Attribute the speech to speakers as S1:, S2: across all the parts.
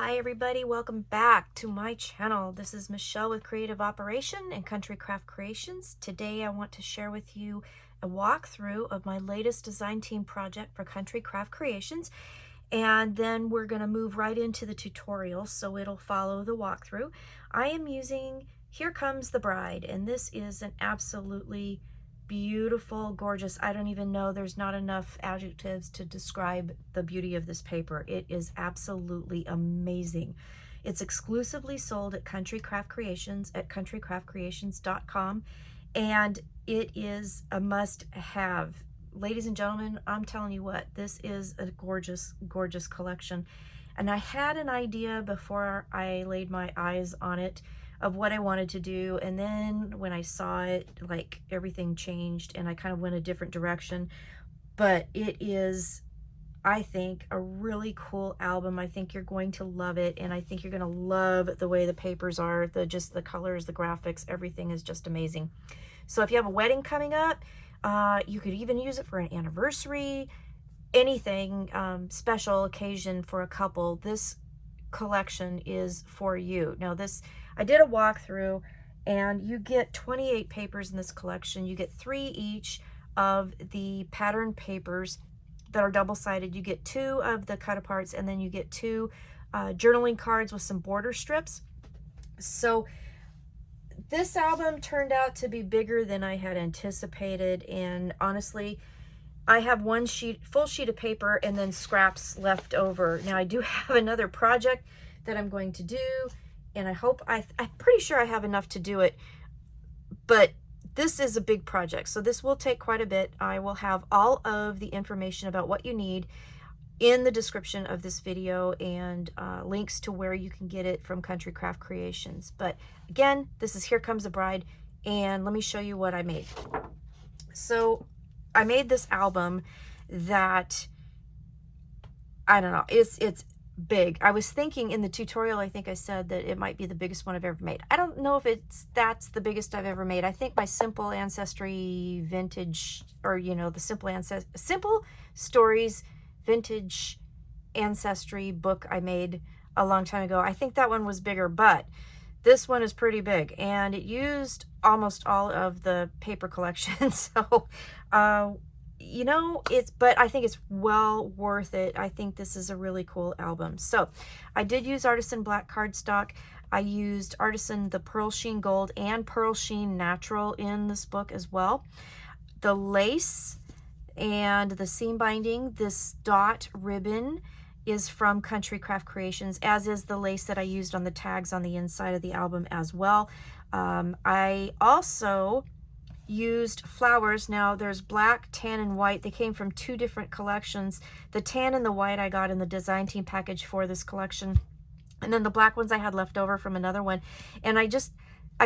S1: Hi everybody, welcome back to my channel. This is Michelle with Creative Operation and Country Craft Creations. Today I want to share with you a walkthrough of my latest design team project for Country Craft Creations, and then we're going to move right into the tutorial, so it'll follow the walkthrough. I am using Here Comes the Bride, and this is an absolutely beautiful, gorgeous, I don't even know, there's not enough adjectives to describe the beauty of this paper. It is absolutely amazing. It's exclusively sold at Country Craft Creations at countrycraftcreations.com, and it is a must-have. Ladies and gentlemen, I'm telling you what, this is a gorgeous, gorgeous collection. And I had an idea before I laid my eyes on it of what I wanted to do, and then when I saw it, like, everything changed and I kind of went a different direction. But it is, I think, a really cool album. I think you're going to love it, and I think you're going to love the way the papers are, just the colors, the graphics, everything is just amazing. So if you have a wedding coming up, you could even use it for an anniversary, anything, special occasion for a couple. This collection is for you. Now I did a walkthrough, and you get 28 papers in this collection. You get 3 each of the pattern papers that are double-sided. You get 2 of the cutaparts, and then you get 2 journaling cards with some border strips. So this album turned out to be bigger than I had anticipated, and honestly, I have one full sheet of paper and then scraps left over. Now I do have another project that I'm going to do, and I'm pretty sure I have enough to do it, but this is a big project, so this will take quite a bit. I will have all of the information about what you need in the description of this video, and links to where you can get it from Country Craft Creations. But again, this is Here Comes the Bride, and let me show you what I made. So I made this album that, I don't know, it's big. I was thinking in the tutorial, I think I said that it might be the biggest one I've ever made. I don't know if that's the biggest I've ever made. I think my Simple Ancestry Vintage, or the Simple Stories Vintage Ancestry book I made a long time ago, I think that one was bigger, but this one is pretty big, and it used almost all of the paper collection. So but I think it's well worth it. I think this is a really cool album. So I did use Artisan black cardstock. I used Artisan, the Pearl Sheen Gold, and Pearl Sheen Natural in this book as well. The lace and the seam binding, this dot ribbon, is from Country Craft Creations, as is the lace that I used on the tags on the inside of the album as well. I also used flowers. Now there's black, tan, and white. They came from 2 different collections. The tan and the white I got in the design team package for this collection, and then the black ones I had left over from another one. And I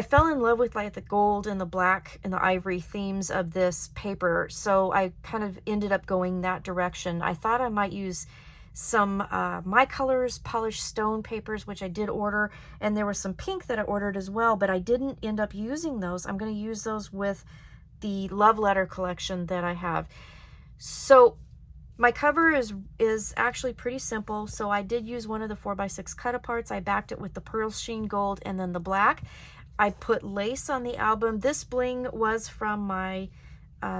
S1: fell in love with, like, the gold and the black and the ivory themes of this paper, so I kind of ended up going that direction. I thought I might use some My Colors polished stone papers, which I did order, and there was some pink that I ordered as well, but I didn't end up using those. I'm going to use those with the Love Letter collection that I have. So my cover is actually pretty simple. So I did use one of the 4x6 cutaparts. I backed it with the Pearl Sheen Gold and then the black. I put lace on the album. This bling was from my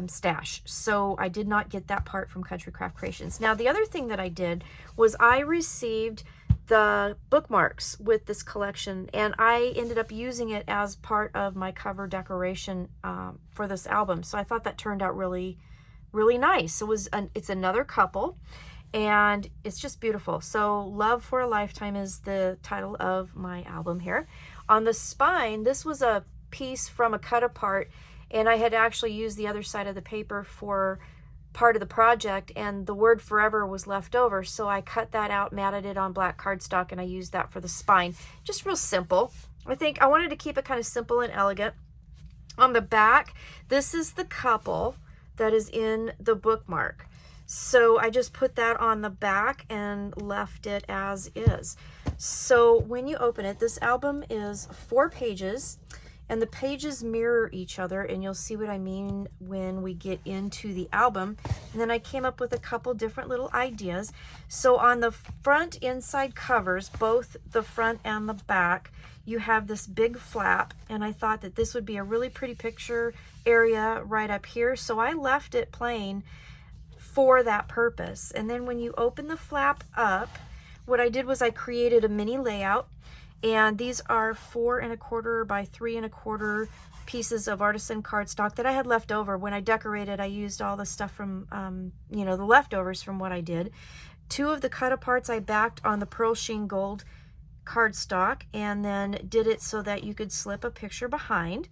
S1: stash, so I did not get that part from Country Craft Creations. Now the other thing that I did was I received the bookmarks with this collection, and I ended up using it as part of my cover decoration for this album. So I thought that turned out really, really nice. It's another couple, and it's just beautiful. So Love for a Lifetime is the title of my album here. On the spine, this was a piece from a cut apart, and I had actually used the other side of the paper for part of the project, and the word forever was left over, so I cut that out, matted it on black cardstock, and I used that for the spine. Just real simple. I think I wanted to keep it kind of simple and elegant. On the back, this is the couple that is in the bookmark, so I just put that on the back and left it as is. So when you open it, this album is 4 pages, and the pages mirror each other, and you'll see what I mean when we get into the album. And then I came up with a couple different little ideas. So on the front inside covers, both the front and the back, you have this big flap, and I thought that this would be a really pretty picture area right up here, so I left it plain for that purpose. And then when you open the flap up, what I did was I created a mini layout, and these are 4 1/4 by 3 1/4 pieces of artisan cardstock that I had left over. When I decorated, I used all the stuff from, you know, the leftovers from what I did. 2 of the cut-aparts I backed on the Pearl Sheen Gold cardstock, and then did it so that you could slip a picture behind.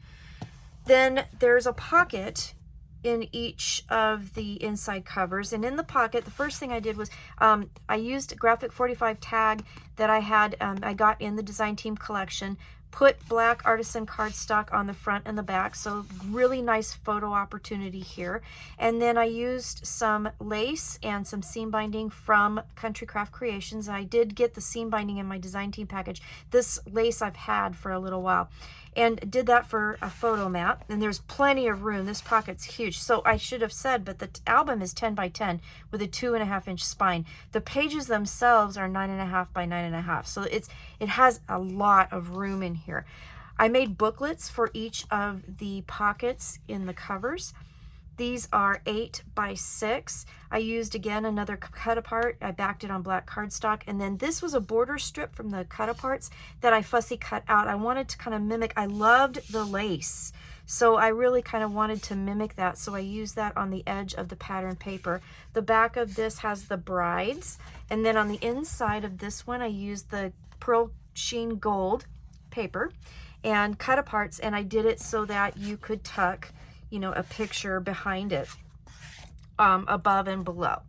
S1: Then there's a pocket in each of the inside covers, and in the pocket, the first thing I did was I used graphic 45 tag that I had I got in the design team collection, put black artisan cardstock on the front and the back, so really nice photo opportunity here. And then I used some lace and some seam binding from Country Craft Creations. I did get the seam binding in my design team package. This lace I've had for a little while, and did that for a photo mat. And there's plenty of room. This pocket's huge. So I should have said, but the album is 10 by 10 with a 2.5 inch spine. The pages themselves are 9.5 by 9.5. So it has a lot of room in here. I made booklets for each of the pockets in the covers. These are 8 by 6. I used, again, another cut apart. I backed it on black cardstock. And then this was a border strip from the cut aparts that I fussy cut out. I wanted to kind of mimic, I loved the lace, so I really kind of wanted to mimic that. So I used that on the edge of the pattern paper. The back of this has the brides. And then on the inside of this one, I used the Pearl Sheen Gold paper and cut aparts. And I did it so that you could tuck, you know, a picture behind it, above and below.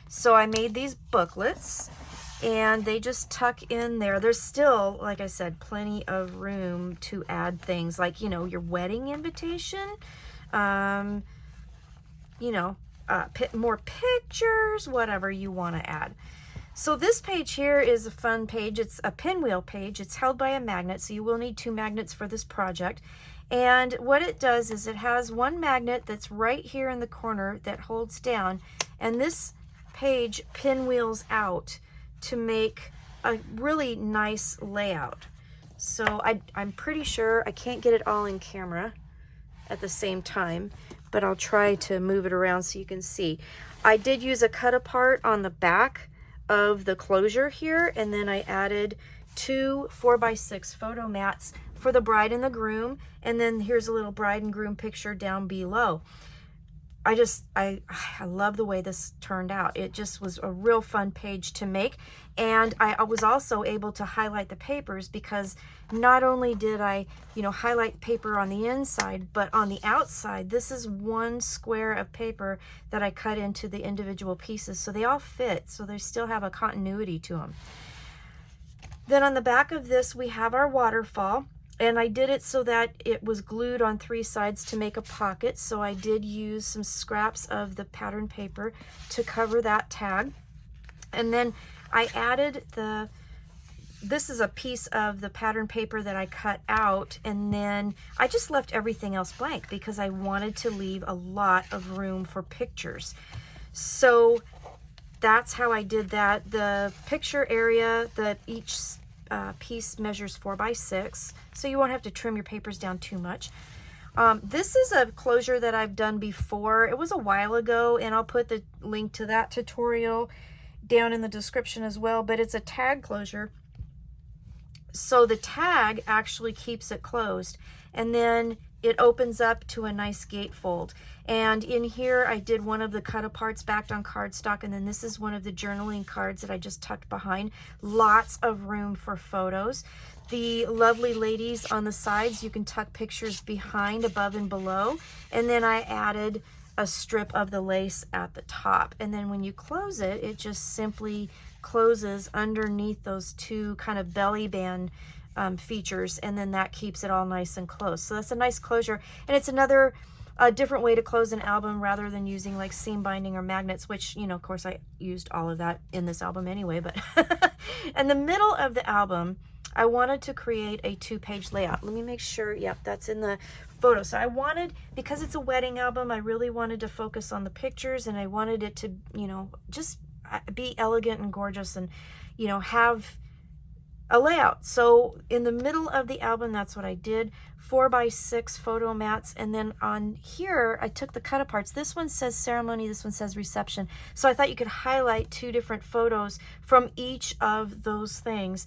S1: So I made these booklets, and they just tuck in there. There's still, like I said, plenty of room to add things like, you know, your wedding invitation, you know, more pictures, whatever you want to add. So this page here is a fun page. It's a pinwheel page. It's held by a magnet, so you will need 2 magnets for this project. And what it does is it has one magnet that's right here in the corner that holds down, and this page pinwheels out to make a really nice layout. So I'm pretty sure I can't get it all in camera at the same time, but I'll try to move it around so you can see. I did use a cut apart on the back of the closure here, and then I added 2 4 by 6 photo mats for the bride and the groom, and then here's a little bride and groom picture down below. I love the way this turned out. It just was a real fun page to make, and I was also able to highlight the papers, because not only did I, you know, highlight paper on the inside, but on the outside, this is one square of paper that I cut into the individual pieces, so they all fit, so they still have a continuity to them. Then on the back of this, we have our waterfall, and I did it so that it was glued on 3 sides to make a pocket. So I did use some scraps of the pattern paper to cover that tag. And then I added this is a piece of the pattern paper that I cut out, and then I just left everything else blank because I wanted to leave a lot of room for pictures. So that's how I did that. The picture area, each piece measures 4 by 6, so you won't have to trim your papers down too much. This is a closure that I've done before. It was a while ago, and I'll put the link to that tutorial down in the description as well, but it's a tag closure. So the tag actually keeps it closed, and then it opens up to a nice gatefold. And in here, I did one of the cut aparts backed on cardstock, and then this is one of the journaling cards that I just tucked behind. Lots of room for photos. The lovely ladies on the sides, you can tuck pictures behind, above, and below. And then I added a strip of the lace at the top. And then when you close it, it just simply closes underneath those 2 kind of belly band features, and then that keeps it all nice and close. So that's a nice closure, and it's another different way to close an album rather than using like seam binding or magnets, which, you know, of course I used all of that in this album anyway, but In the middle of the album, I wanted to create a 2-page layout. Let me make sure, yep, that's in the photo. So I wanted, because it's a wedding album, I really wanted to focus on the pictures, and I wanted it to, you know, just be elegant and gorgeous and, you know, have a layout. So in the middle of the album, that's what I did. 4x6 photo mats, and then on here I took the cut-aparts. This one says ceremony, this one says reception. So I thought you could highlight 2 different photos from each of those things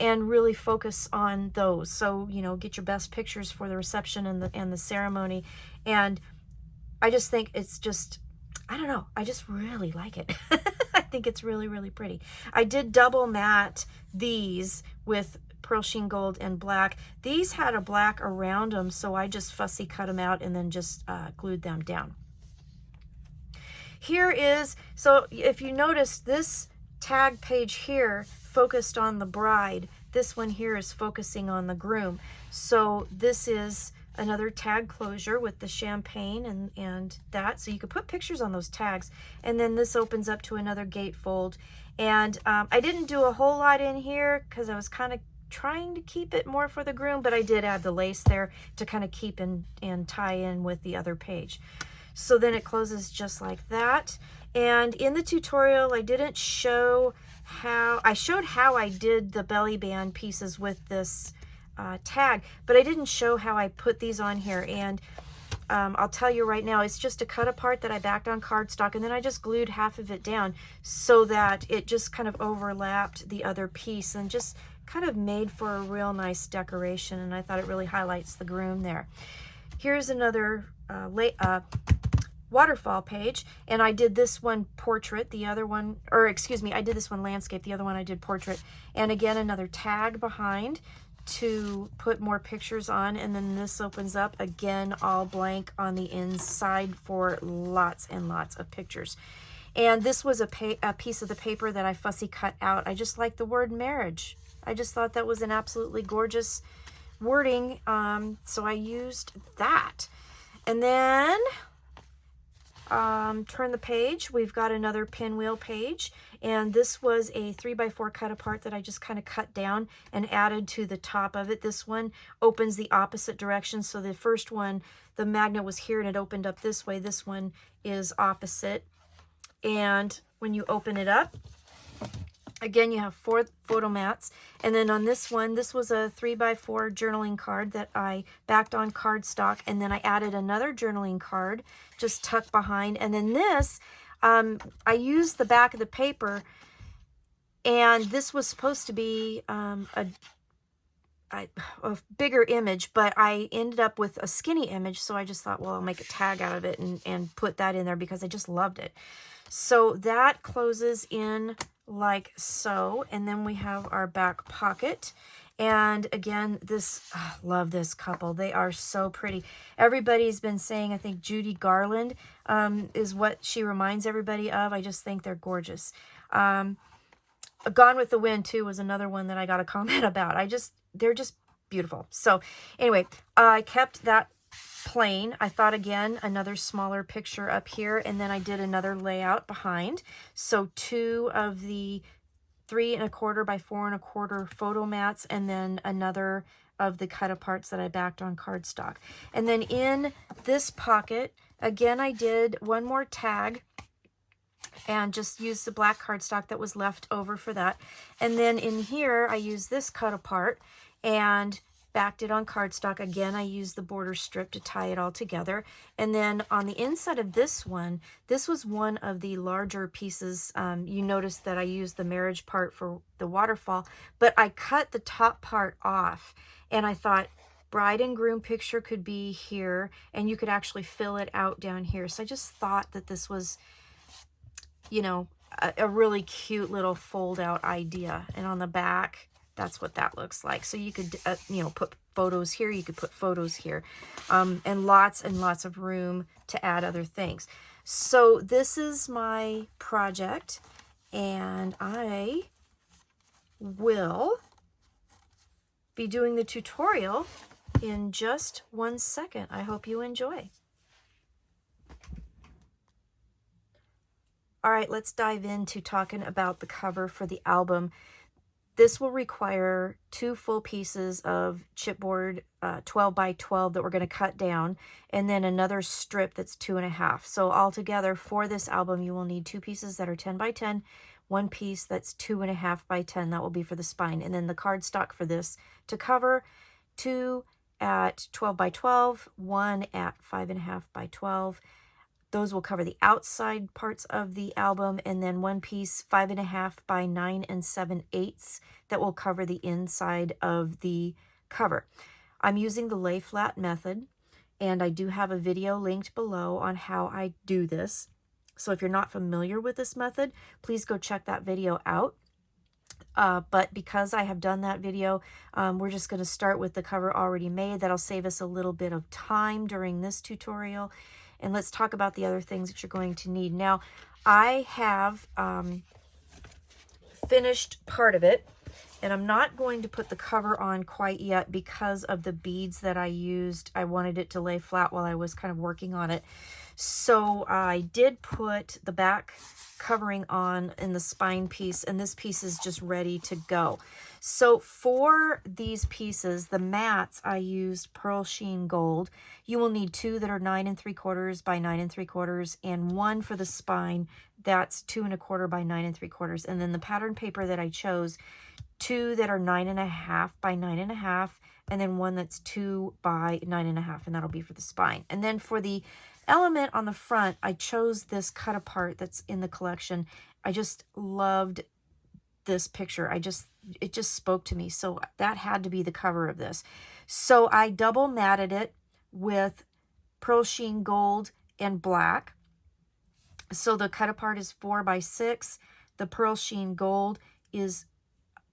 S1: and really focus on those. So, you know, get your best pictures for the reception and the ceremony. And I just think it's just, I don't know, I just really like it. I think it's really, really pretty. I did double mat these with Pearl Sheen Gold and black. These had a black around them, so I just fussy cut them out and then just glued them down. Here is, so if you notice, this tag page here focused on the bride. This one here is focusing on the groom. So this is another tag closure with the champagne and that. So you could put pictures on those tags. And then this opens up to another gatefold. And I didn't do a whole lot in here because I was kind of trying to keep it more for the groom, but I did add the lace there to kind of keep and tie in with the other page. So then it closes just like that. And in the tutorial, I didn't show how, I showed how I did the belly band pieces with this tag, but I didn't show how I put these on here. And I'll tell you right now, it's just a cut apart that I backed on cardstock, and then I just glued half of it down so that it just kind of overlapped the other piece and just kind of made for a real nice decoration. And I thought it really highlights the groom there. Here's another waterfall page, and I did this one portrait, the other one, or excuse me, I did this one landscape, the other one I did portrait. And again, another tag behind to put more pictures on, and then this opens up again all blank on the inside for lots and lots of pictures. And this was a piece of the paper that I fussy cut out. I just like the word marriage. I just thought that was an absolutely gorgeous wording, so I used that. And then turn the page, we've got another pinwheel page, and this was a 3x4 cut apart that I just kind of cut down and added to the top of it. This one opens the opposite direction, so the first one, the magnet was here and it opened up this way. This one is opposite, and when you open it up, again, you have 4 photo mats. And then on this one, this was a 3x4 journaling card that I backed on cardstock. And then I added another journaling card just tucked behind. And then this, I used the back of the paper. And this was supposed to be a bigger image, but I ended up with a skinny image. So I just thought, well, I'll make a tag out of it and put that in there because I just loved it. So that closes in like so, and then we have our back pocket. And again, this, love this couple. They are so pretty. Everybody's been saying, I think Judy Garland is what she reminds everybody of. I just think they're gorgeous. Gone with the Wind too was another one that I got a comment about. They're just beautiful. So anyway, I kept that plain. I thought, again, another smaller picture up here, and then I did another layout behind. So 2 of the 3 1/4 by 4 1/4 photo mats, and then another of the cut aparts that I backed on cardstock. And then in this pocket, again, I did one more tag and just used the black cardstock that was left over for that. And then in here, I used this cut apart and backed it on cardstock. Again, I used the border strip to tie it all together. And then on the inside of this one, this was one of the larger pieces. You notice that I used the marriage part for the waterfall, but I cut the top part off, and I thought bride and groom picture could be here, and you could actually fill it out down here. So I just thought that this was, you know, a really cute little fold out idea. And on the back, that's what that looks like. So you could, you know, put photos here, you could put photos here, and lots of room to add other things. So this is my project, and I will be doing the tutorial in just 1 second. I hope you enjoy. All right, let's dive into talking about the cover for the album. This will require 2 full pieces of chipboard 12 by 12 that we're going to cut down, and then another strip that's 2.5. So altogether for this album, you will need 2 pieces that are 10 by 10, 1 piece that's 2.5 by 10. That will be for the spine. And then the cardstock for this to cover, 2 at 12 by 12, 1 at 5.5 by 12. Those will cover the outside parts of the album, and then 1 piece 5.5 by 9 7/8 that will cover the inside of the cover. I'm using the lay flat method, and I do have a video linked below on how I do this. So if you're not familiar with this method, please go check that video out. But because I have done that video, we're just going to start with the cover already made. That'll save us a little bit of time during this tutorial. And let's talk about the other things that you're going to need. Now, I have finished part of it, and I'm not going to put the cover on quite yet because of the beads that I used. I wanted it to lay flat while I was kind of working on it. So I did put the back covering on in the spine piece, and this piece is just ready to go. So for these pieces, the mats, I used Pearl Sheen Gold. You will need 2 that are 9 3/4 by 9 3/4, and 1 for the spine that's 2 1/4 by 9 3/4. And then the pattern paper that I chose, 2 that are 9.5 by 9.5, and then 1 that's 2 by 9.5, and that'll be for the spine. And then for the element on the front, I chose this cut apart that's in the collection. I just loved this picture. It just spoke to me. So that had to be the cover of this. So I double matted it with Pearl Sheen Gold and black. So the cut apart is 4 by 6. The Pearl Sheen Gold is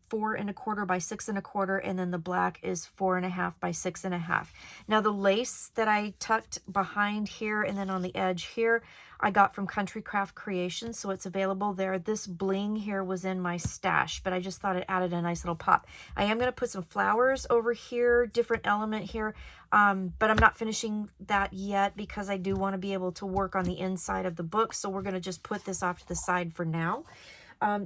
S1: 4 1/4 by 6 1/4, and then the black is 4.5 by 6.5. Now the lace that I tucked behind here and then on the edge here, I got from Country Craft Creations, so it's available there. This bling here was in my stash, but I just thought it added a nice little pop. I am going to put some flowers over here, different element here, but I'm not finishing that yet because I do want to be able to work on the inside of the book, so we're going to just put this off to the side for now.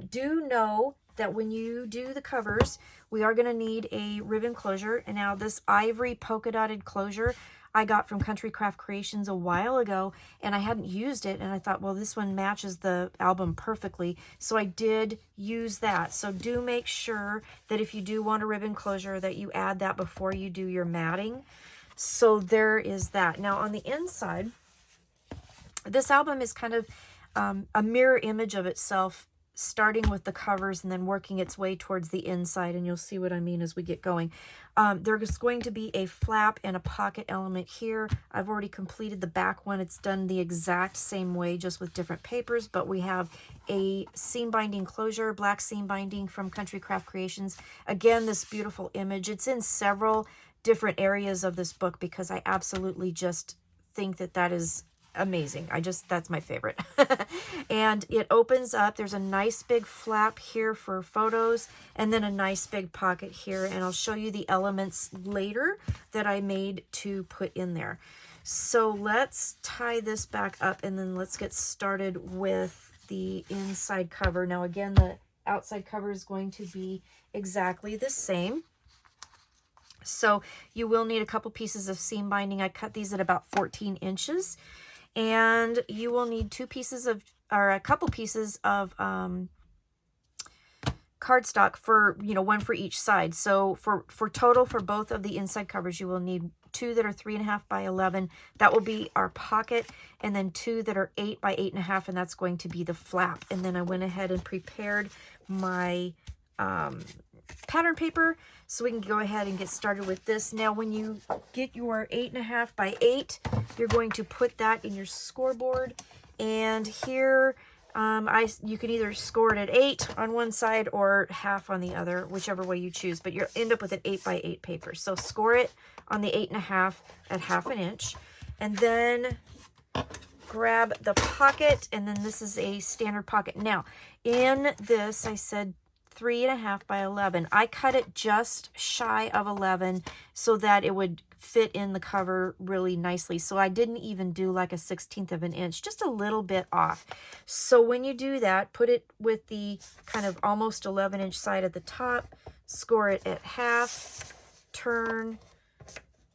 S1: Do know that when you do the covers, we are going to need a ribbon closure. And now this ivory polka dotted closure I got from Country Craft Creations a while ago, and I hadn't used it, and I thought, well, this one matches the album perfectly, so I did use that. So do make sure that if you do want a ribbon closure that you add that before you do your matting. So there is that. Now on the inside, this album is kind of a mirror image of itself, starting with the covers and then working its way towards the inside, and you'll see what I mean as we get going. There's going to be a flap and a pocket element here. I've already completed the back one. It's done the exact same way, just with different papers, but we have a seam binding closure, black seam binding from Country Craft Creations. Again, this beautiful image. It's in several different areas of this book because I absolutely just think that that is amazing. That's my favorite. And it opens up. There's a nice big flap here for photos, and then a nice big pocket here, and I'll show you the elements later that I made to put in there. So let's tie this back up, and then let's get started with the inside cover. Now again, the outside cover is going to be exactly the same. So you will need a couple pieces of seam binding. I cut these at about 14 inches. And you will need 2 pieces of, or a couple pieces of cardstock for, 1 for each side. So for total, for both of the inside covers, you will need 2 that are 3.5 by 11. That will be our pocket, and then 2 that are 8 by 8.5, and that's going to be the flap. And then I went ahead and prepared my pattern paper so we can go ahead and get started with this. Now when you get your 8.5 by 8, you're going to put that in your scoreboard, and here you can either score it at 8 on one side or half on the other, whichever way you choose, but you'll end up with an 8 by 8 paper. So score it on the 8.5 at 1/2 inch, and then grab the pocket, and then this is a standard pocket. Now in this, I said 3.5 by 11. I cut it just shy of 11 so that it would fit in the cover really nicely. So I didn't even do like a 1/16 of an inch, just a little bit off. So when you do that, put it with the kind of almost 11-inch side at the top, score it at half, turn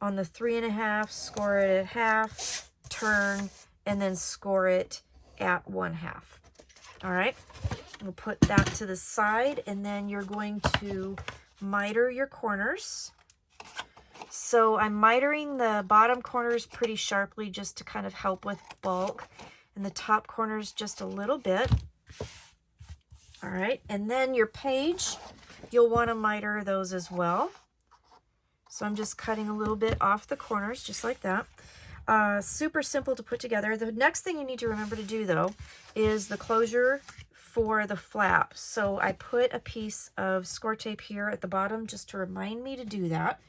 S1: on the 3.5, score it at half, turn, and then score it at 1/2. All right, we'll put that to the side, and then you're going to miter your corners. So I'm mitering the bottom corners pretty sharply just to kind of help with bulk, and the top corners just a little bit. All right, and then your page, you'll want to miter those as well. So I'm just cutting a little bit off the corners, just like that. Super simple to put together. The next thing you need to remember to do, though, is the closure for the flap. So I put a piece of score tape here at the bottom just to remind me to do that.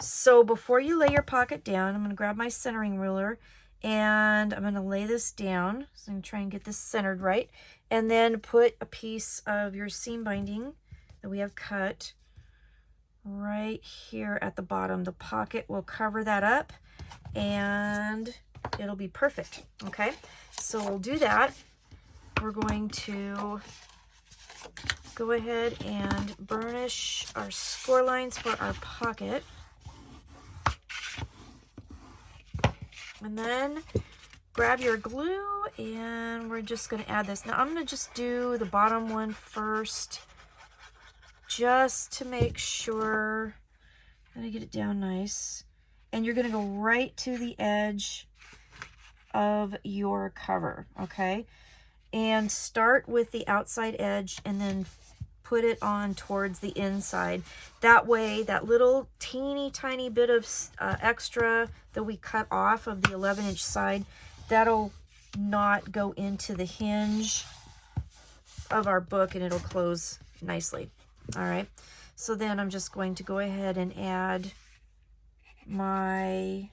S1: So before you lay your pocket down, I'm going to grab my centering ruler and I'm going to lay this down. So I'm going to try and get this centered right. And then put a piece of your seam binding that we have cut right here at the bottom. The pocket will cover that up and it'll be perfect. Okay, so we'll do that. We're going to go ahead and burnish our score lines for our pocket. And then grab your glue and we're just going to add this. Now I'm going to just do the bottom one first, just to make sure that I get it down nice. And you're going to go right to the edge of your cover, okay? And start with the outside edge and then put it on towards the inside. That way, that little teeny tiny bit of extra that we cut off of the 11-inch side, that'll not go into the hinge of our book and it'll close nicely. All right, so then I'm just going to go ahead and add my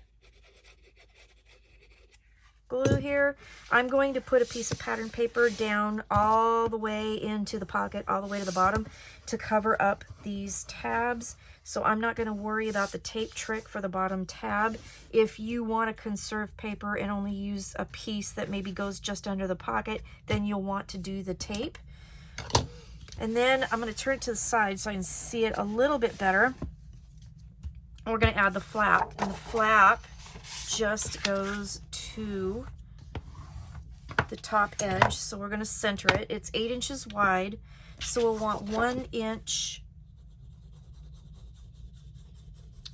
S1: glue here. I'm going to put a piece of pattern paper down all the way into the pocket, all the way to the bottom to cover up these tabs. So I'm not going to worry about the tape trick for the bottom tab. If you want to conserve paper and only use a piece that maybe goes just under the pocket, then you'll want to do the tape. And then I'm going to turn it to the side so I can see it a little bit better. We're going to add the flap, and the flap just goes to the top edge. So we're going to center it. It's 8 inches wide, so we'll want 1 inch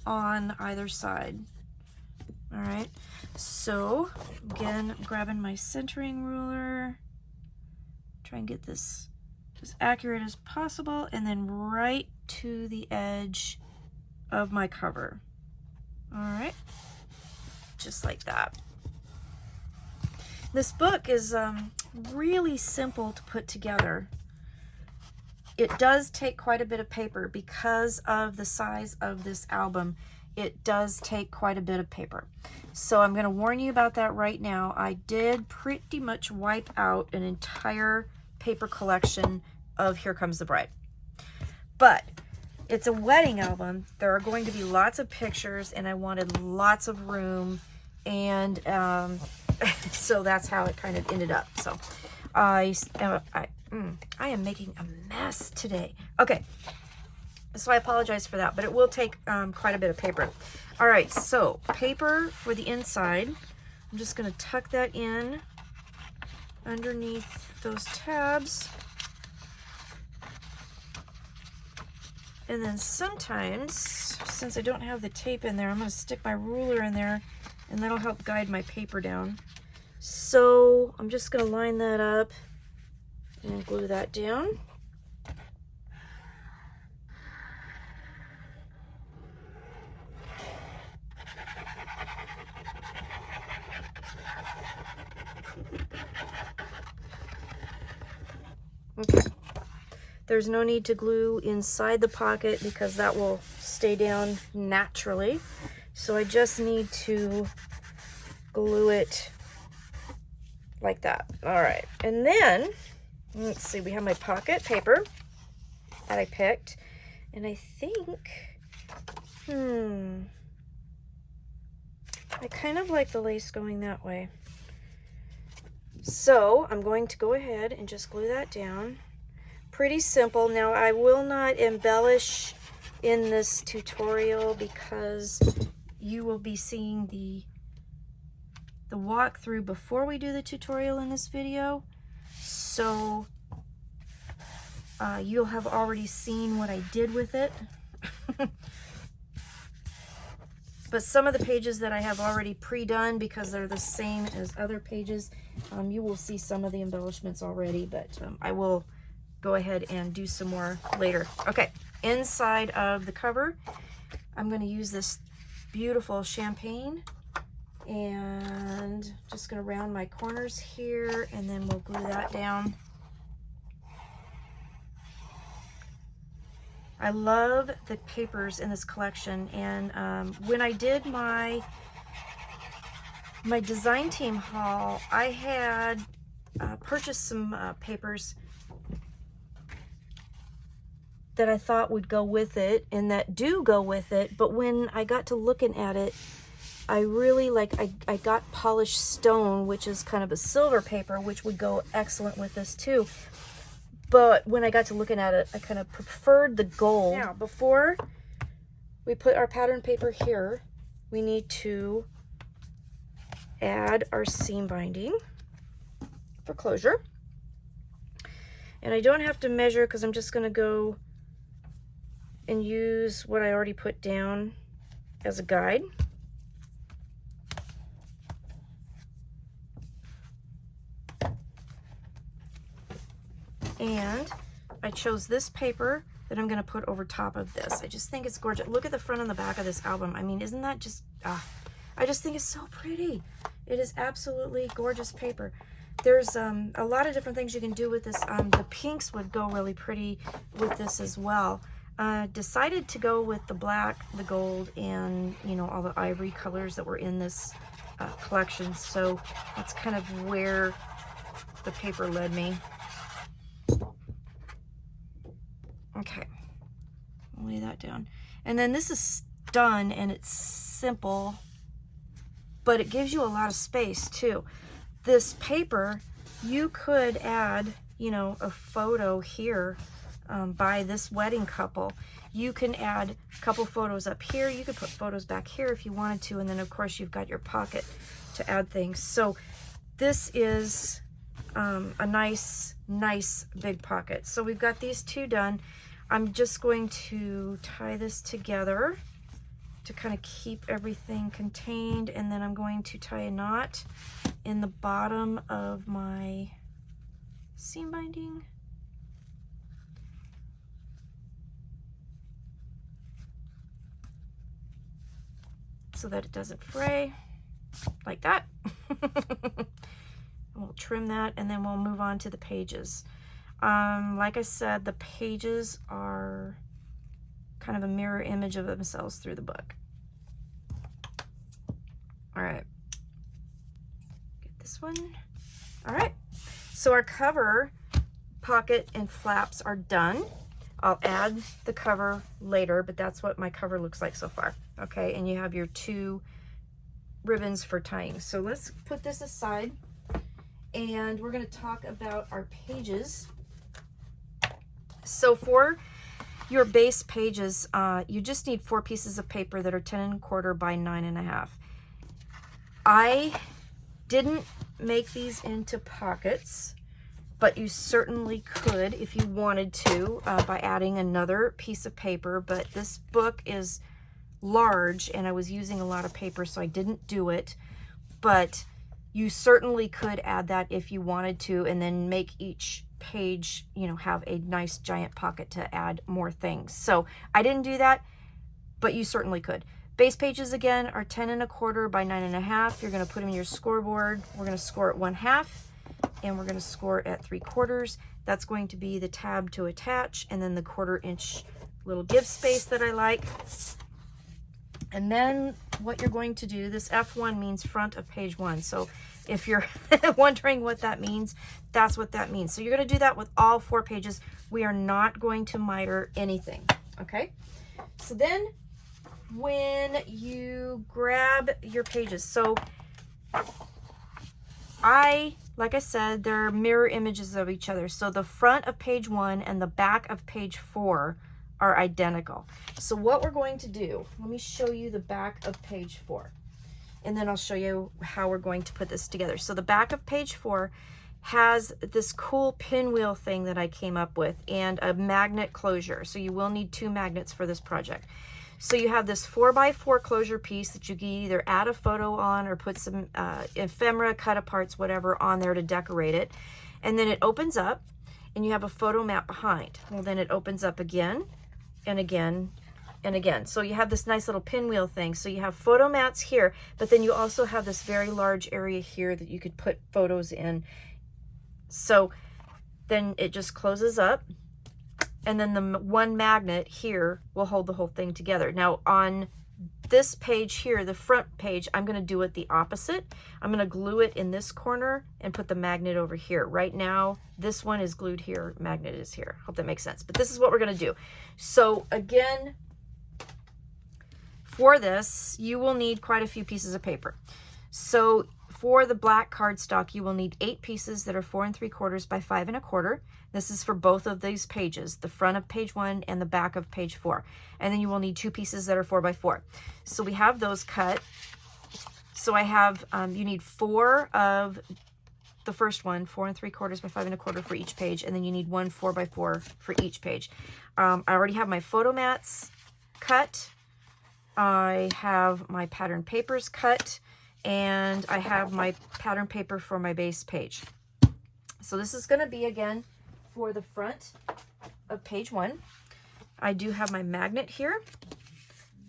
S1: on either side. All right, so again, I'm grabbing my centering ruler, try and get this as accurate as possible, and then right to the edge of my cover. All right, just like that. This book is really simple to put together. It does take quite a bit of paper because of the size of this album. It does take quite a bit of paper. So I'm going to warn you about that right now. I did pretty much wipe out an entire paper collection of Here Comes the Bride. But it's a wedding album. There are going to be lots of pictures and I wanted lots of room, and so that's how it kind of ended up. So I am making a mess today. Okay, so I apologize for that, but it will take quite a bit of paper. All right, so paper for the inside. I'm just going to tuck that in underneath those tabs. And then sometimes, since I don't have the tape in there, I'm going to stick my ruler in there, and that'll help guide my paper down. So I'm just going to line that up and glue that down. Okay. There's no need to glue inside the pocket because that will stay down naturally. So I just need to glue it like that. All right. And then, let's see, we have my pocket paper. that I picked. And I think, I kind of like the lace going that way. So I'm going to go ahead and just glue that down. Pretty simple. Now I will not embellish in this tutorial because you will be seeing the walkthrough before we do the tutorial in this video. So you'll have already seen what I did with it. But some of the pages that I have already pre-done, because they're the same as other pages, you will see some of the embellishments already, but I will go ahead and do some more later. Okay, inside of the cover, I'm going to use this beautiful champagne, and just going to round my corners here, and then we'll glue that down. I love the papers in this collection, and when I did my design team haul, I had purchased some papers that I thought would go with it and that do go with it, but when I got to looking at it, I really I got polished stone, which is kind of a silver paper, which would go excellent with this too. But when I got to looking at it, I kind of preferred the gold. Now, before we put our pattern paper here, we need to add our seam binding for closure. And I don't have to measure because I'm just going to go and use what I already put down as a guide. And I chose this paper that I'm going to put over top of this. I just think it's gorgeous. Look at the front and the back of this album. I mean, isn't that just, I just think it's so pretty. It is absolutely gorgeous paper. There's a lot of different things you can do with this. The pinks would go really pretty with this as well. Decided to go with the black, the gold, and, you know, all the ivory colors that were in this collection. So that's kind of where the paper led me. Okay, I'll lay that down. And then this is done, and it's simple, but it gives you a lot of space too. This paper, you could add, you know, a photo here by this wedding couple. You can add a couple photos up here. You could put photos back here if you wanted to, and then of course you've got your pocket to add things. So this is a nice big pocket. So we've got these two done. I'm just going to tie this together to kind of keep everything contained, and then I'm going to tie a knot in the bottom of my seam binding. So that it doesn't fray, like that. We'll trim that, and then we'll move on to the pages. Like I said, the pages are kind of a mirror image of themselves through the book. All right, get this one. All right, so our cover, pocket, and flaps are done. I'll add the cover later, but that's what my cover looks like so far. Okay, and you have your two ribbons for tying. So let's put this aside, and we're going to talk about our pages. So for your base pages, you just need 4 pieces of paper that are 10 1/4 by 9 1/2. I didn't make these into pockets, but you certainly could if you wanted to by adding another piece of paper. But this book is large and I was using a lot of paper, so I didn't do it. But you certainly could add that if you wanted to, and then make each page, you know, have a nice giant pocket to add more things. So I didn't do that, but you certainly could. Base pages again are 10 1/4 by 9 1/2. You're going to put them in your scoreboard. We're going to score at 1/2, and we're going to score at 3/4. That's going to be the tab to attach, and then the 1/4 inch little give space that I like. And then what you're going to do, this F1 means front of page 1. So if you're wondering what that means, that's what that means. So you're going to do that with all 4 pages. We are not going to miter anything, okay? So then when you grab your pages, so like I said, they're mirror images of each other. So the front of page 1 and the back of page 4 are identical. So what we're going to do, let me show you the back of page 4, and then I'll show you how we're going to put this together. So the back of page 4 has this cool pinwheel thing that I came up with and a magnet closure. So you will need 2 magnets for this project. So you have this 4x4 closure piece that you can either add a photo on or put some ephemera, cut-aparts, whatever on there to decorate it. And then it opens up and you have a photo mat behind. Well, then it opens up again and again and again. So you have this nice little pinwheel thing. So you have photo mats here, but then you also have this very large area here that you could put photos in. So then it just closes up, and then the one magnet here will hold the whole thing together. Now on this page here, the front page, I'm going to do it the opposite. I'm going to glue it in this corner and put the magnet over here. Right now, this one is glued here, magnet is here. Hope that makes sense. But this is what we're going to do. So again, for this, you will need quite a few pieces of paper. So for the black cardstock, you will need 8 pieces that are 4 3/4 by 5 1/4. This is for both of these pages, the front of page 1 and the back of page 4. And then you will need 2 pieces that are 4 by 4. So we have those cut. So I have, you need 4 of the first one, 4 3/4 by 5 1/4 for each page. And then you need 1 4 by 4 for each page. I already have my photo mats cut. I have my pattern papers cut. And I have my pattern paper for my base page. So this is going to be, again, for the front of page 1. I do have my magnet here.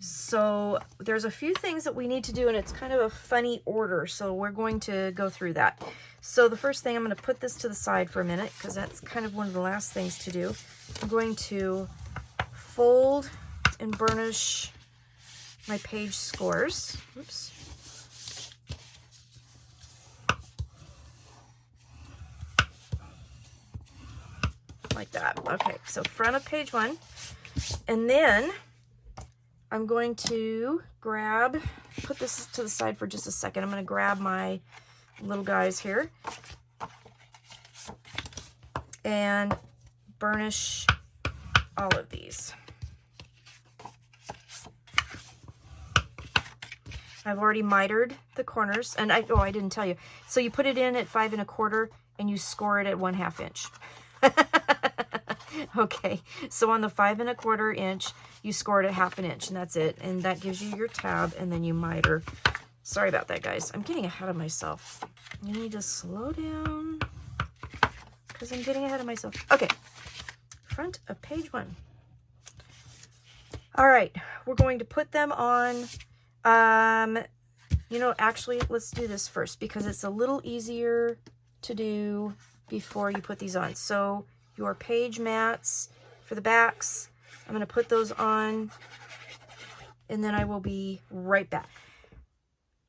S1: So there's a few things that we need to do, and it's kind of a funny order, so we're going to go through that. So the first thing, I'm going to put this to the side for a minute, because that's kind of one of the last things to do. I'm going to fold and burnish my page scores. Oops. Like that. Okay, so front of page 1. And then I'm going to put this to the side for just a second. I'm going to grab my little guys here and burnish all of these. I've already mitered the corners, and I didn't tell you. So you put it in at 5 1/4 and you score it at 1/2 inch. Okay, so on the 5 1/4 inch, you score it at 1/2 inch, and that's it. And that gives you your tab, and then you miter. Sorry about that, guys. I'm getting ahead of myself. I need to slow down because I'm getting ahead of myself. Okay, front of page 1. All right, we're going to put them on. You know, actually, let's do this first because it's a little easier to do before you put these on. So your page mats for the backs, I'm going to put those on, and then I will be right back.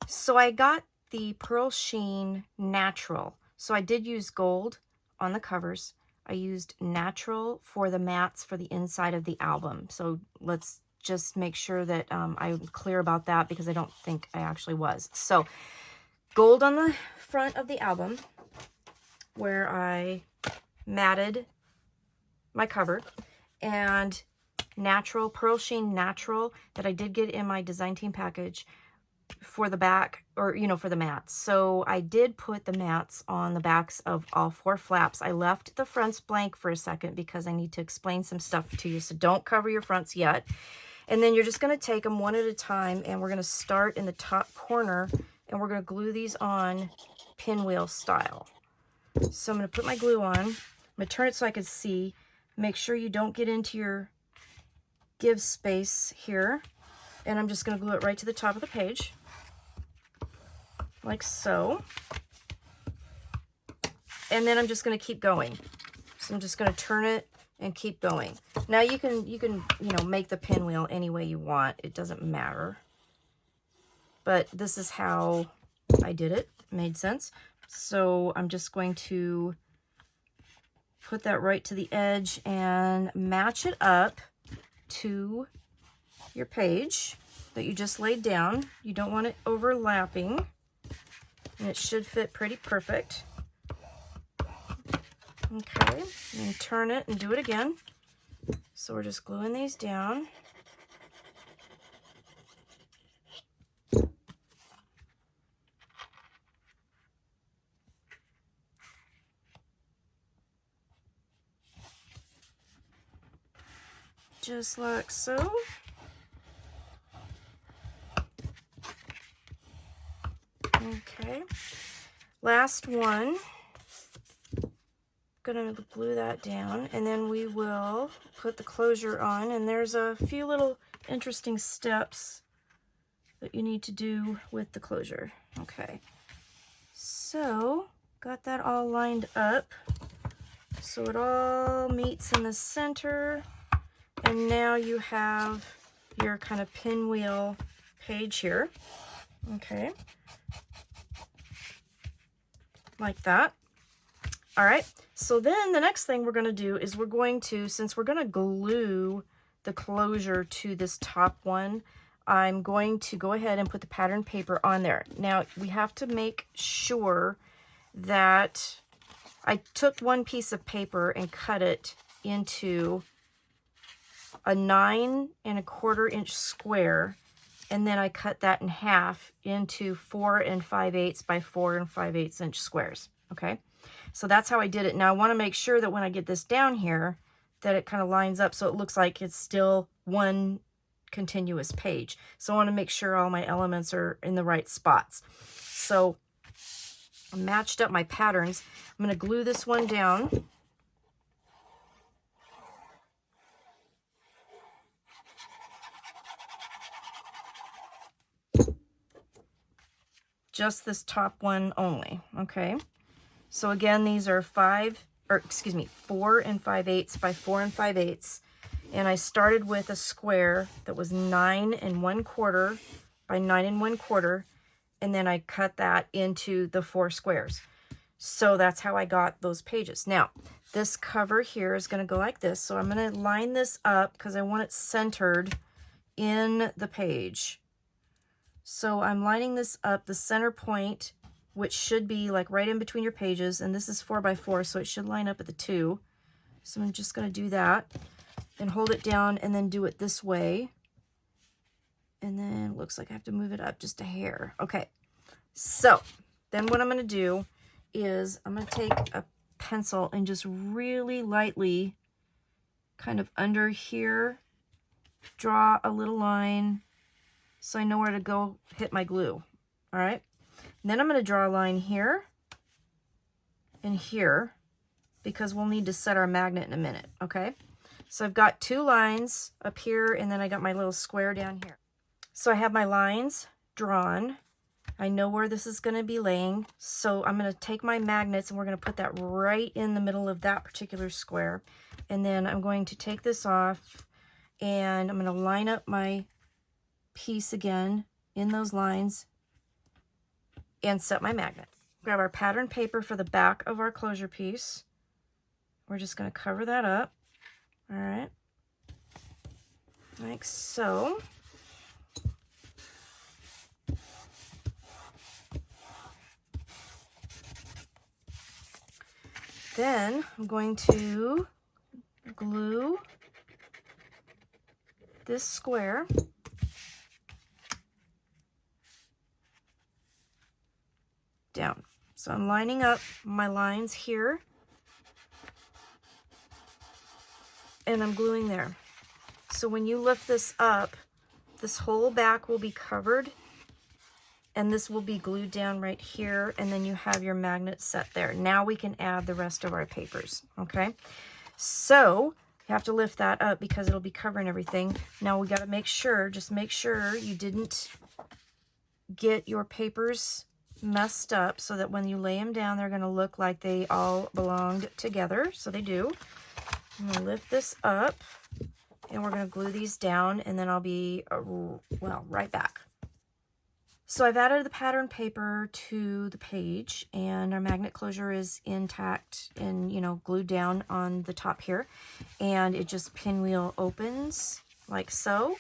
S1: So I got the Pearl Sheen Natural. So I did use gold on the covers. I used natural for the mats for the inside of the album. So let's just make sure that I'm clear about that, because I don't think I actually was. So gold on the front of the album, where I matted my cover, and natural, Pearl Sheen Natural, that I did get in my design team package for the back, or, you know, for the mats. So I did put the mats on the backs of all 4 flaps. I left the fronts blank for a second because I need to explain some stuff to you, so don't cover your fronts yet. And then you're just going to take them one at a time, and we're going to start in the top corner, and we're going to glue these on pinwheel style. So I'm going to put my glue on. I'm going to turn it so I can see. Make sure you don't get into your give space here. And I'm just going to glue it right to the top of the page, like so. And then I'm just going to keep going. So I'm just going to turn it and keep going. Now you can, you know, make the pinwheel any way you want. It doesn't matter. but this is how I did it. Made sense. So I'm just going to put that right to the edge and match it up to your page that you just laid down. You don't want it overlapping, and it should fit pretty perfect. Okay, and turn it and do it again. So we're just gluing these down. Just like so. Okay, last one. Gonna glue that down, and then we will put the closure on, and there's a few little interesting steps that you need to do with the closure. Okay, so got that all lined up so it all meets in the center, and now you have your kind of pinwheel page here. Okay, like that. All right, so then the next thing we're going to do is we're going to, since we're going to glue the closure to this top one, I'm going to go ahead and put the pattern paper on there. Now, we have to make sure that I took one piece of paper and cut it into a 9 1/4 inch square, and then I cut that in half into 4 5/8 by 4 5/8 inch squares, okay? So that's how I did it. Now I want to make sure that when I get this down here, that it kind of lines up so it looks like it's still one continuous page. So I want to make sure all my elements are in the right spots. So I matched up my patterns. I'm going to glue this one down. Just this top one only, okay? So again, these are 4 5/8 by 4 5/8. And I started with a square that was 9 1/4 by 9 1/4. And then I cut that into the 4 squares. So that's how I got those pages. Now, this cover here is going to go like this. So I'm going to line this up because I want it centered in the page. So I'm lining this up, the center point, which should be like right in between your pages, and this is 4 by 4, so it should line up at the 2. So I'm just going to do that and hold it down and then do it this way. And then it looks like I have to move it up just a hair. Okay, so then what I'm going to do is I'm going to take a pencil and just really lightly kind of under here draw a little line so I know where to go hit my glue. All right. And then I'm going to draw a line here and here because we'll need to set our magnet in a minute, okay? So I've got 2 lines up here, and then I got my little square down here. So I have my lines drawn. I know where this is going to be laying, so I'm going to take my magnets and we're going to put that right in the middle of that particular square. And then I'm going to take this off, and I'm going to line up my piece again in those lines and set my magnet. Grab our pattern paper for the back of our closure piece. We're just going to cover that up. All right, like so. Then I'm going to glue this square down. So I'm lining up my lines here, and I'm gluing there. So when you lift this up, this whole back will be covered, and this will be glued down right here, and then you have your magnet set there. Now we can add the rest of our papers, okay? So you have to lift that up because it'll be covering everything. Now we got to make sure, just make sure you didn't get your papers messed up so that when you lay them down, they're going to look like they all belonged together. So they do. I'm going to lift this up, and we're going to glue these down, and then I'll be, well, right back. So I've added the pattern paper to the page, and our magnet closure is intact and, you know, glued down on the top here. And it just pinwheel opens like so.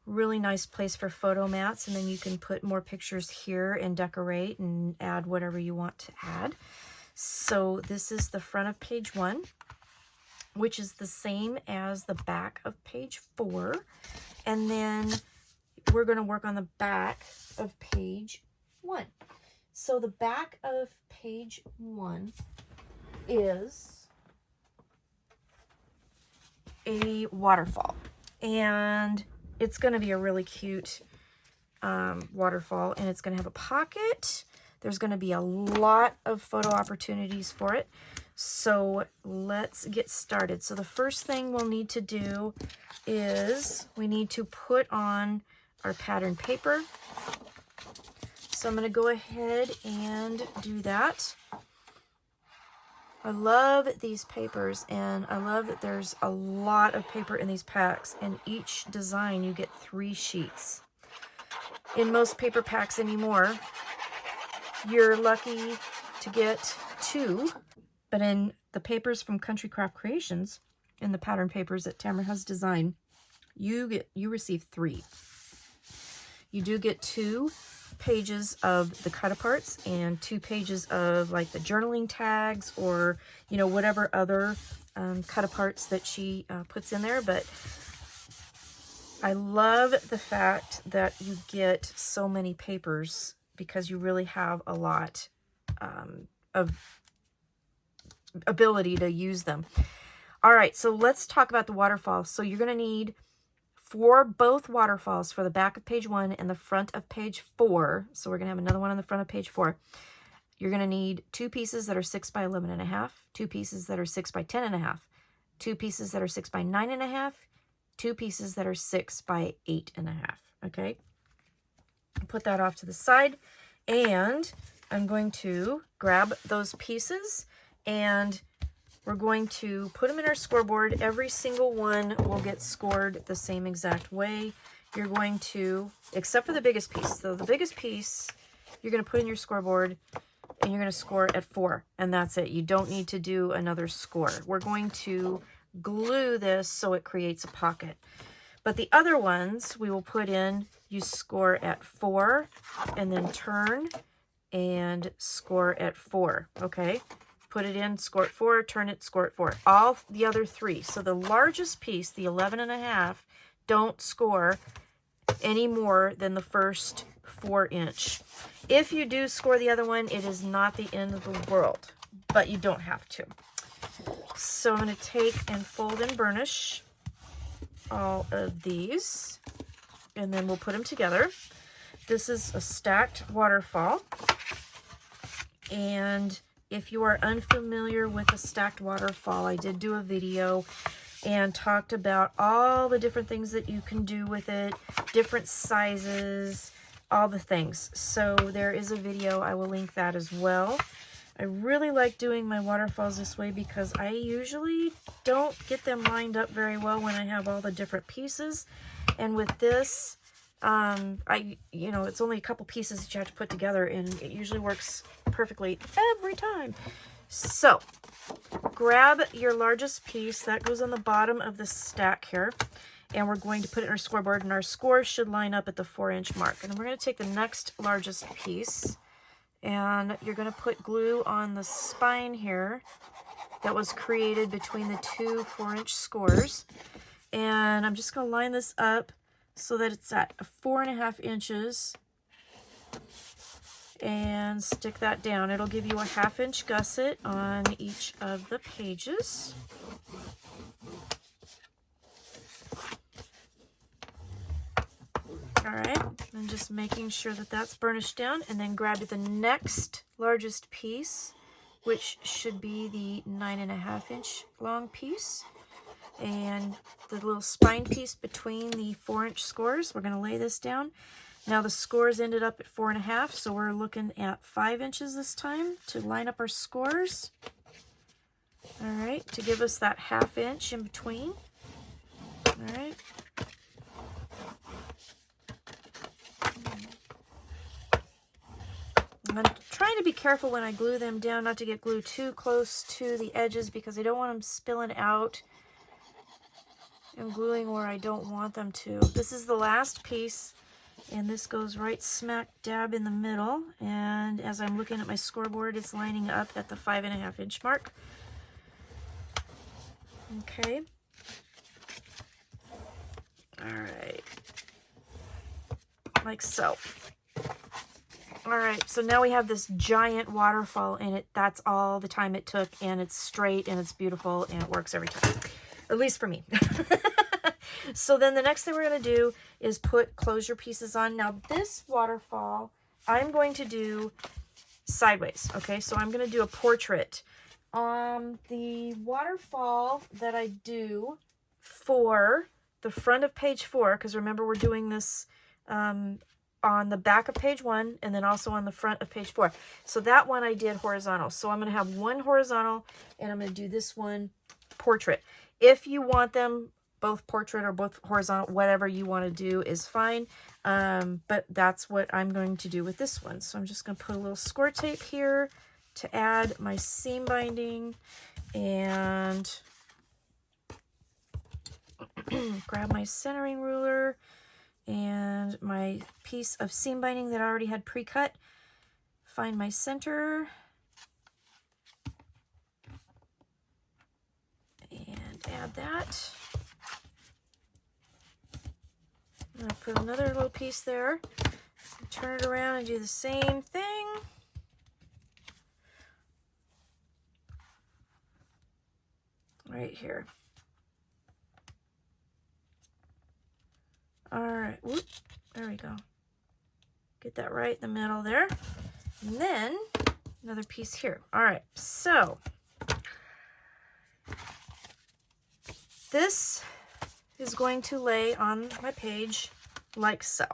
S1: Really nice place for photo mats, and then you can put more pictures here and decorate and add whatever you want to add. So this is the front of page 1, which is the same as the back of page 4. And then we're going to work on the back of page 1. So the back of page 1 is a waterfall, and it's going to be a really cute waterfall, and it's going to have a pocket. There's going to be a lot of photo opportunities for it. So let's get started. So the first thing we'll need to do is we need to put on our pattern paper. So I'm going to go ahead and do that. I love these papers, and I love that there's a lot of paper in these packs, and each design you get 3 sheets. In most paper packs anymore, you're lucky to get 2, but in the papers from Country Craft Creations, in the pattern papers that Tamara has designed, you receive 3. You do get 2 pages of the cutaparts and 2 pages of like the journaling tags, or, you know, whatever other cutaparts that she puts in there. But I love the fact that you get so many papers, because you really have a lot of ability to use them. All right, so let's talk about the waterfall. So you're going to need, for both waterfalls, for the back of page 1 and the front of page 4, so we're going to have another one on the front of page 4, you're going to need 2 pieces that are 6 by 11.5, 2 pieces that are 6 by 10.5, 2 pieces that are 6 by 9.5, 2 pieces that are 6 by 8.5, okay? Put that off to the side, and I'm going to grab those pieces, and we're going to put them in our scoreboard. Every single one will get scored the same exact way. You're going to, except for the biggest piece. So the biggest piece, you're going to put in your scoreboard, and you're going to score at 4, and that's it. You don't need to do another score. We're going to glue this so it creates a pocket. But the other ones we will put in, you score at 4, and then turn and score at 4, okay? Put it in, score at 4, turn it, score at 4. All the other 3. So the largest piece, the 11.5, don't score any more than the first 4-inch. If you do score the other one, it is not the end of the world, but you don't have to. So I'm going to take and fold and burnish all of these, and then we'll put them together. This is a stacked waterfall, and if you are unfamiliar with a stacked waterfall, I did do a video and talked about all the different things that you can do with it, different sizes, all the things. So there is a video, I will link that as well. I really like doing my waterfalls this way because I usually don't get them lined up very well when I have all the different pieces. And with this, you know, it's only a couple pieces that you have to put together, and it usually works perfectly every time. So grab your largest piece that goes on the bottom of the stack here, and we're going to put it in our scoreboard, and our score should line up at the 4-inch mark. And then we're going to take the next largest piece, and you're going to put glue on the spine here that was created between the 2 4-inch scores. And I'm just going to line this up so that it's at 4.5 inches, and stick that down. It'll give you a 1/2-inch gusset on each of the pages. All right, and just making sure that that's burnished down, and then grab the next largest piece, which should be the 9.5-inch long piece, and the little spine piece between the 4-inch scores. We're going to lay this down. Now the scores ended up at 4.5, so we're looking at 5 inches this time to line up our scores. All right, to give us that 1/2 inch in between. All right. I'm trying to be careful when I glue them down not to get glue too close to the edges because I don't want them spilling out and gluing where I don't want them to. This is the last piece, and this goes right smack dab in the middle. And as I'm looking at my scoreboard, it's lining up at the 5.5 inch mark. Okay. All right. Like so. All right, so now we have this giant waterfall in it. That's all the time it took, and it's straight, and it's beautiful, and it works every time. At least for me. So then the next thing we're going to do is put closure pieces on. Now this waterfall, I'm going to do sideways, okay? So I'm going to do a portrait. The waterfall that I do for the front of page 4, because remember we're doing this on the back of page 1 and then also on the front of page 4. So that one I did horizontal. So I'm going to have one horizontal and I'm going to do this one portrait. If you want them both portrait or both horizontal, whatever you want to do is fine. But that's what I'm going to do with this one. So I'm just going to put a little score tape here to add my seam binding and grab my centering ruler and my piece of seam binding that I already had pre-cut. Find my center and add that. I'm going to put another little piece there. Turn it around and do the same thing. Right here. All right, whoop, there we go. Get that right in the middle there. And then another piece here. All right, so this is going to lay on my page like so.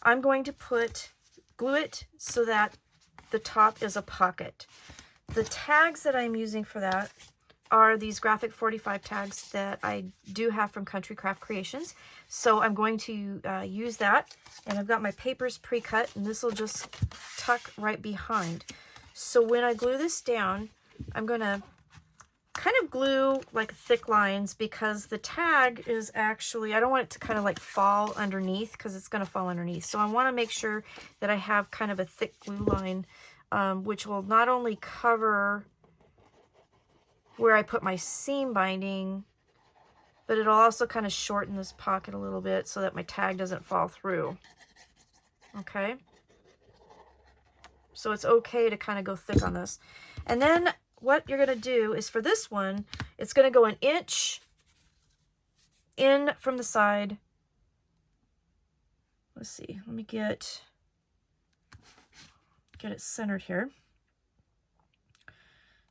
S1: I'm going to glue it so that the top is a pocket. The tags that I'm using for that are these graphic 45 tags that I do have from Country Craft Creations. So I'm going to use that, and I've got my papers pre-cut, and this will just tuck right behind. So when I glue this down, I'm going to kind of glue like thick lines because the tag is actually, I don't want it to kind of like fall underneath because it's going to fall underneath. So I want to make sure that I have kind of a thick glue line, which will not only cover where I put my seam binding, but it'll also kind of shorten this pocket a little bit so that my tag doesn't fall through. Okay? So it's okay to kind of go thick on this. And then what you're going to do is for this one, it's going to go 1 inch in from the side. Let's see, let me get it centered here.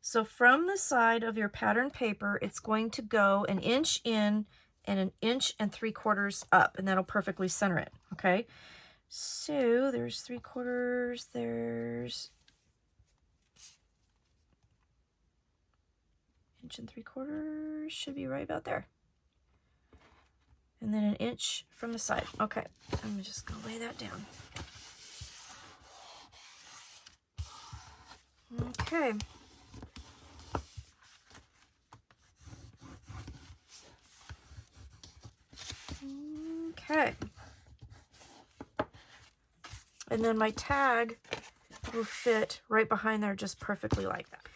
S1: So from the side of your pattern paper, it's going to go 1 inch in and 1 3/4 inches up, and that'll perfectly center it, okay? So there's 3/4, there's 1 3/4 inches, should be right about there. And then 1 inch from the side. Okay, I'm just gonna lay that down. Okay. Okay. And then my tag will fit right behind there just perfectly like that.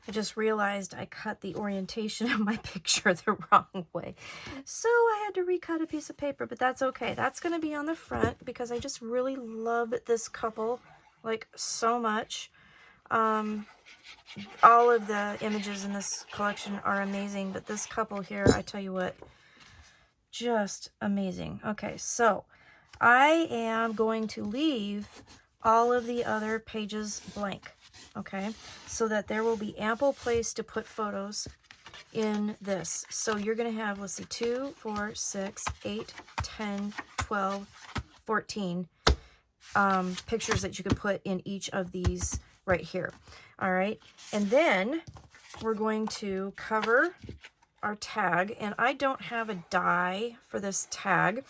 S1: I just realized I cut the orientation of my picture the wrong way. So I had to recut a piece of paper, but that's okay. That's going to be on the front because I just really love this couple like so much. All of the images in this collection are amazing, but this couple here, I tell you what, just amazing. Okay, so I am going to leave all of the other pages blank, okay, so that there will be ample place to put photos in this. So you're going to have, let's see, 2, 4, 6, 8, 10, 12, 14 pictures that you can put in each of these right here. All right, and then we're going to cover our tag, and I don't have a die for this tag,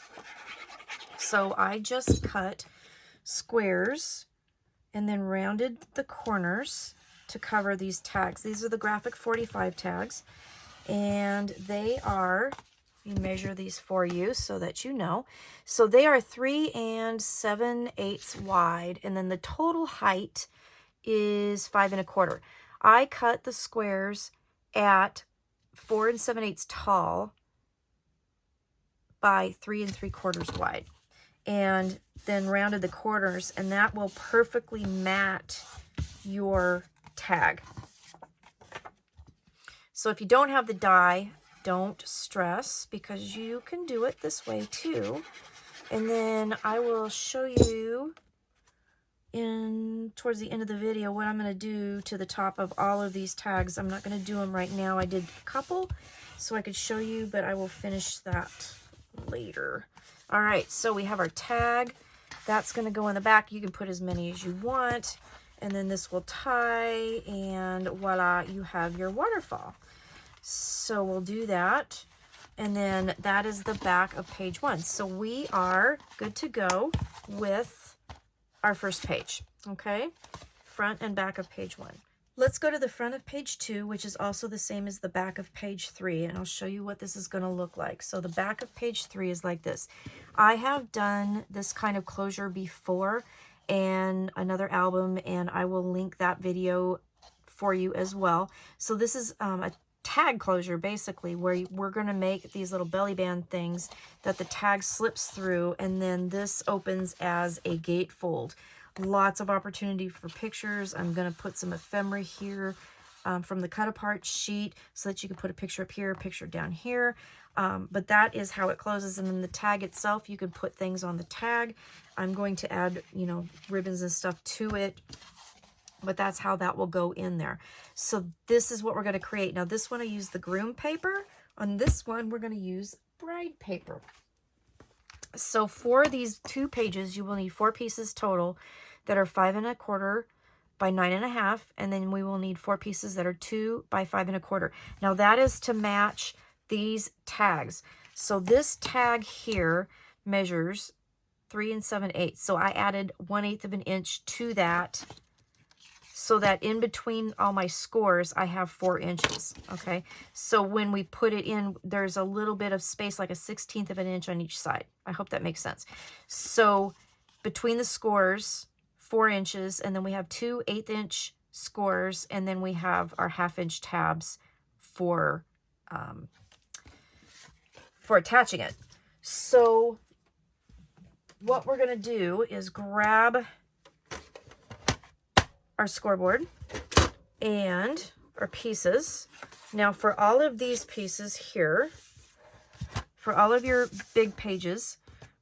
S1: so I just cut squares and then rounded the corners to cover these tags. These are the Graphic 45 tags, and they are, let me measure these for you so that you know. So they are 3 7/8 wide, and then the total height is 5 1/4. I cut the squares at 4 7/8 tall by 3 3/4 wide, and then rounded the corners, and that will perfectly mat your tag. So if you don't have the die, don't stress, because you can do it this way too. And then I will show you towards the end of the video what I'm going to do to the top of all of these tags. I'm not going to do them right now. I did a couple so I could show you, but I will finish that later. All right, so we have our tag. That's going to go in the back. You can put as many as you want, and then this will tie, and voila, you have your waterfall. So we'll do that, and then that is the back of page 1. So we are good to go with our first page, okay? Front and back of page 1. Let's go to the front of page 2, which is also the same as the back of page 3, and I'll show you what this is going to look like. So the back of page 3 is like this. I have done this kind of closure before in another album, and I will link that video for you as well. So this is a tag closure, basically, where we're going to make these little belly band things that the tag slips through, and then this opens as a gatefold. Lots of opportunity for pictures. I'm going to put some ephemera here from the cut-apart sheet so that you can put a picture up here, a picture down here. But that is how it closes. And then the tag itself, you can put things on the tag. I'm going to add, you know, ribbons and stuff to it, but that's how that will go in there. So this is what we're going to create. Now this one I use the groom paper. On this one, we're going to use bride paper. So for these 2 pages, you will need 4 pieces total that are 5 1/4 by 9 1/2, and then we will need 4 pieces that are 2 by 5 1/4. Now that is to match these tags. So this tag here measures 3 7/8. So I added 1/8 of an inch to that, so that in between all my scores, I have 4 inches, okay? So when we put it in, there's a little bit of space, like a 1/16 of an inch on each side. I hope that makes sense. So between the scores, 4 inches, and then we have 2 1/8 scores, and then we have our 1/2 inch tabs for attaching it. So what we're gonna do is grab our scoreboard and our pieces. Now for all of these pieces here, for all of your big pages,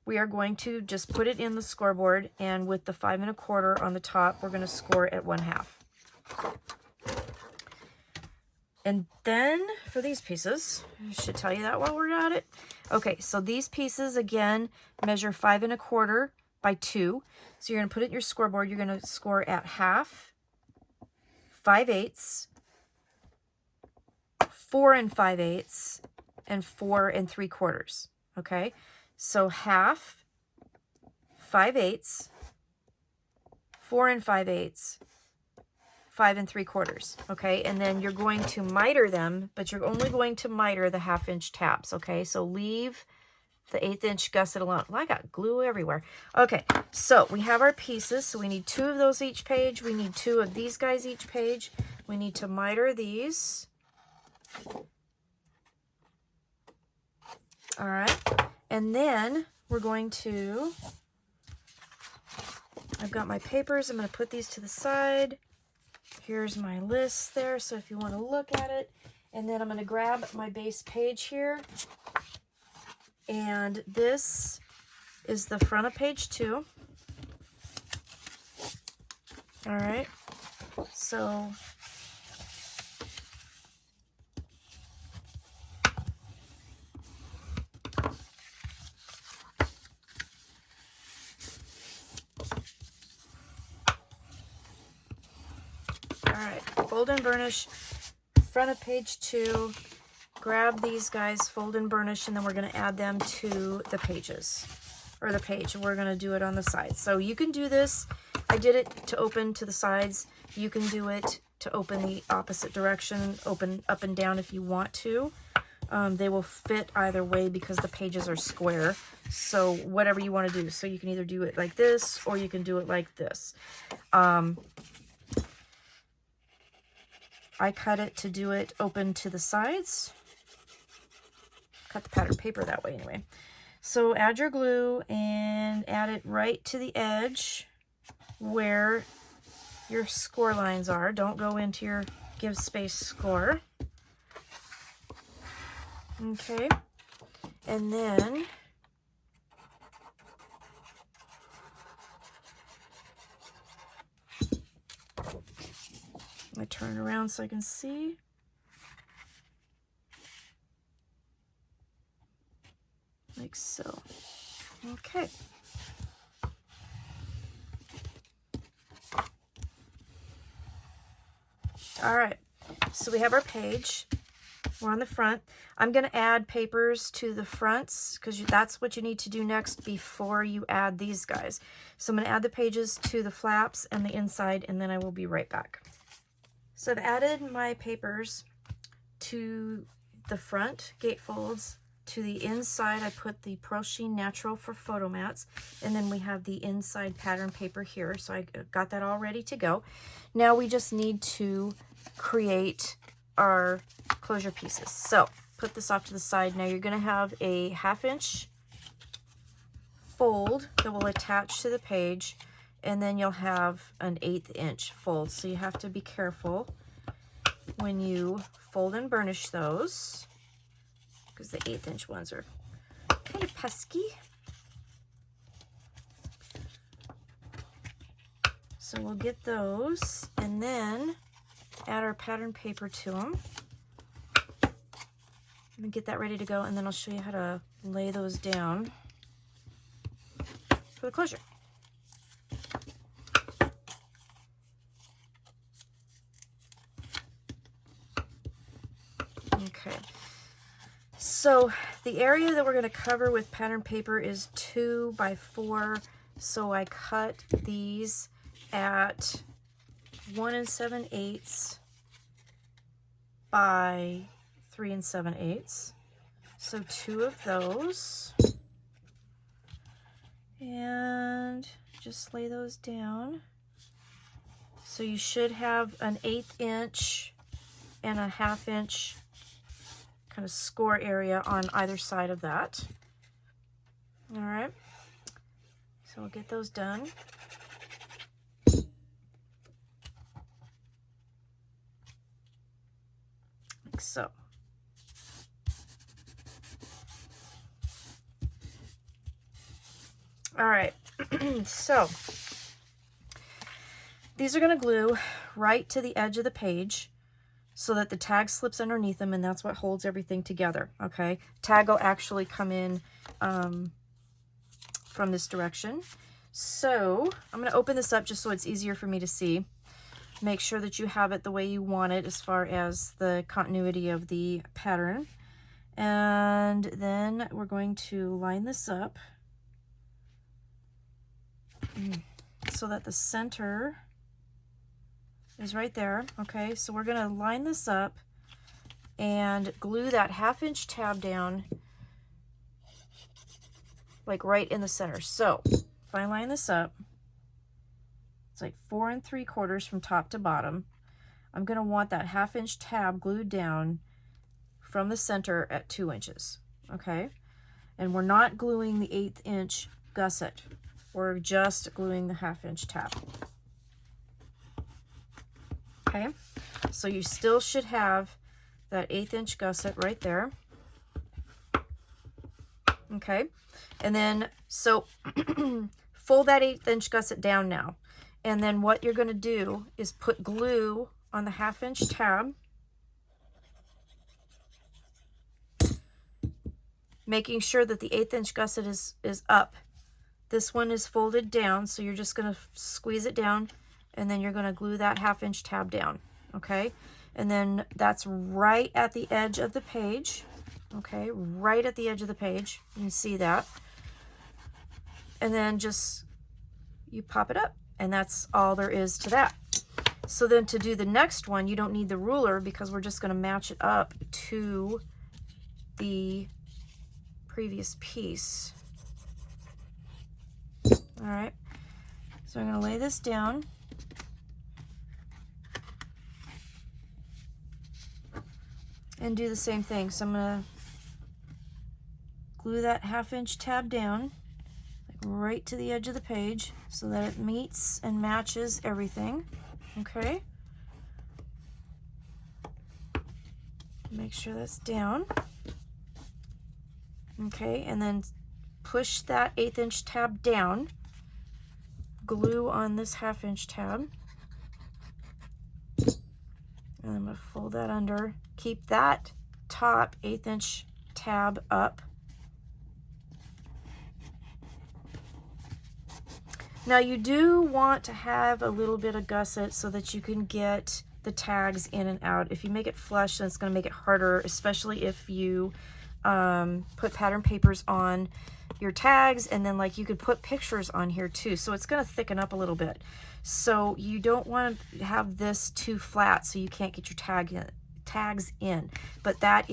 S1: we are going to just put it in the scoreboard, and with the 5 1/4 on the top, we're going to score at 1/2. And then for these pieces, I should tell you that while we're at it. Okay, so these pieces again measure 5 1/4 by 2. So you're going to put it in your scoreboard. You're going to score at 1/2, 5/8, 4 5/8, and 4 3/4. Okay, so 1/2, 5/8, 4 5/8, 5 3/4. Okay, and then you're going to miter them, but you're only going to miter the 1/2 inch tabs. Okay, so leave the 1/8 inch gusset alone. Well, I got glue everywhere. Okay, so we have our pieces. So we need 2 of those each page. We need 2 of these guys each page. We need to miter these. All right, and then we're going to, I've got my papers. I'm going to put these to the side. Here's my list there, so if you want to look at it. And then I'm going to grab my base page here. And this is the front of page 2. All right, so all right, fold and burnish, front of page 2. Grab these guys, fold and burnish, and then we're going to add them to the pages, or the page. We're going to do it on the side. So you can do this I did it to open to the sides. You can do it to open the opposite direction, open up and down if you want to. They will fit either way because the pages are square. So whatever you want to do. So you can either do it like this or you can do it like this. I cut it to do it open to the sides. Cut the pattern paper that way anyway. So add your glue and add it right to the edge where your score lines are. Don't go into your give space score. Okay, and then I turn it around so I can see. Like so. Okay. All right, so we have our page. We're on the front. I'm going to add papers to the fronts because that's what you need to do next before you add these guys. So I'm going to add the pages to the flaps and the inside, and then I will be right back. So I've added my papers to the front gatefolds. To the inside, I put the Pearl Sheen Natural for photo mats, and then we have the inside pattern paper here. So I got that all ready to go. Now we just need to create our closure pieces. So put this off to the side. Now you're going to have a 1/2 inch fold that will attach to the page, and then you'll have an 1/8 inch fold. So you have to be careful when you fold and burnish those, because the 1/8 inch ones are kind of pesky. So we'll get those and then add our pattern paper to them. And get that ready to go, and then I'll show you how to lay those down for the closure. Okay. So the area that we're going to cover with pattern paper is 2 by 4. So I cut these at 1 7/8 by 3 7/8. So 2 of those. And just lay those down. So you should have an 1/8 inch and a 1/2 inch kind of score area on either side of that. All right, so we'll get those done. Like so. All right, so these are going to glue right to the edge of the page so that the tag slips underneath them, and that's what holds everything together, okay? Tag will actually come in from this direction. So I'm going to open this up just so it's easier for me to see. Make sure that you have it the way you want it as far as the continuity of the pattern. And then we're going to line this up so that the center is right there. Okay, so we're going to line this up and glue that 1/2 inch tab down like right in the center. So if I line this up, it's like 4 3/4 from top to bottom. I'm going to want that 1/2 inch tab glued down from the center at 2 inches. Okay, and we're not gluing the 1/8 inch gusset. We're just gluing the 1/2 inch tab. Okay, so you still should have that 1/8 inch gusset right there. Okay, and then so fold that 1/8 inch gusset down now. And then what you're going to do is put glue on the 1/2 inch tab, making sure that the 1/8 inch gusset is up. This one is folded down, so you're just going to squeeze it down, and then you're going to glue that 1/2 inch tab down, okay? And then that's right at the edge of the page, okay? Right at the edge of the page. You can see that. And then just, you pop it up And that's all there is to that. So then to do the next one, you don't need the ruler because we're just going to match it up to the previous piece. All right, so I'm going to lay this down. And do the same thing. So I'm going to glue that 1/2 inch tab down, like right to the edge of the page so that it meets and matches everything. Okay. Make sure that's down. Okay, and then push that 1/8 inch tab down. Glue on this 1/2 inch tab. And I'm going to fold that under. Keep that top 1/8 inch tab up. Now you do want to have a little bit of gusset so that you can get the tags in and out. If you make it flush, then it's going to make it harder, especially if you put pattern papers on your tags, and then like you could put pictures on here too. So it's going to thicken up a little bit. So you don't want to have this too flat so you can't get your tags in. But that's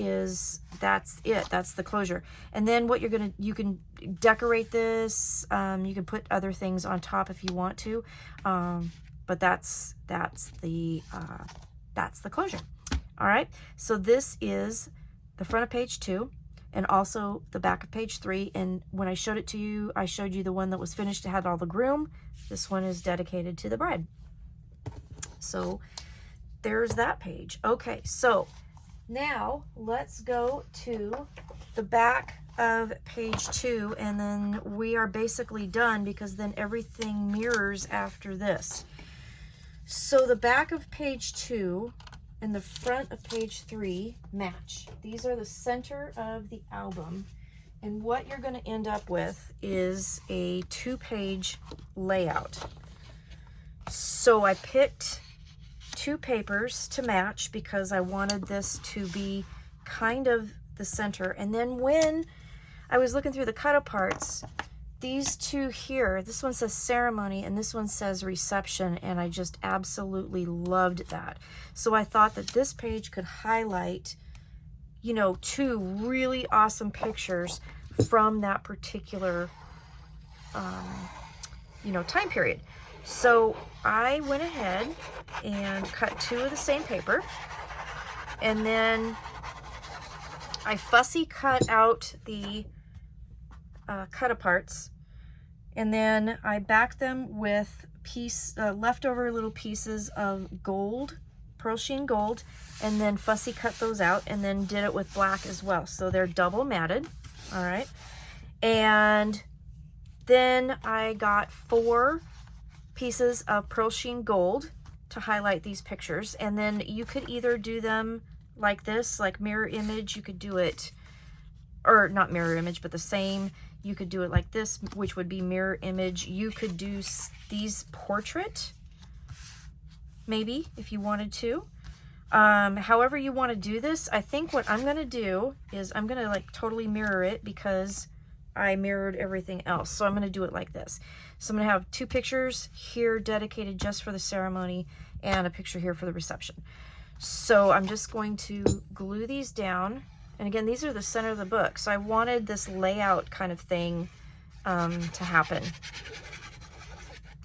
S1: it. That's the closure. And then what you can decorate this. You can put other things on top if you want to. But that's the closure. All right. So this is the front of page 2. And also the back of page 3. And when I showed it to you, I showed you the one that was finished. It had all the groom. This one is dedicated to the bride. So there's that page. Okay, so now let's go to the back of page 2, and then we are basically done because then everything mirrors after this. So the back of page 2 and the front of page 3 match. These are the center of the album. And what you're going to end up with is a 2-page layout. So I picked 2 papers to match because I wanted this to be kind of the center. And then when I was looking through the cutaparts, these 2 here, this one says ceremony and this one says reception, and I just absolutely loved that. So I thought that this page could highlight, you know, 2 really awesome pictures from that particular, you know, time period. So I went ahead and cut 2 of the same paper, and then I fussy cut out the cutaparts, and then I backed them with leftover little pieces of gold, Pearl Sheen Gold, and then fussy cut those out, and then did it with black as well. So they're double matted, all right? And then I got 4 pieces of Pearl Sheen Gold to highlight these pictures, and then you could either do them like this, like mirror image. You could do it, or not mirror image, but the same. You could do it like this, which would be mirror image. You could do these portrait, maybe, if you wanted to. However you want to do this. I think what I'm going to do is I'm going to like totally mirror it because I mirrored everything else. So I'm going to do it like this. So I'm going to have 2 pictures here dedicated just for the ceremony and a picture here for the reception. So I'm just going to glue these down. And again, these are the center of the book. So I wanted this layout kind of thing to happen.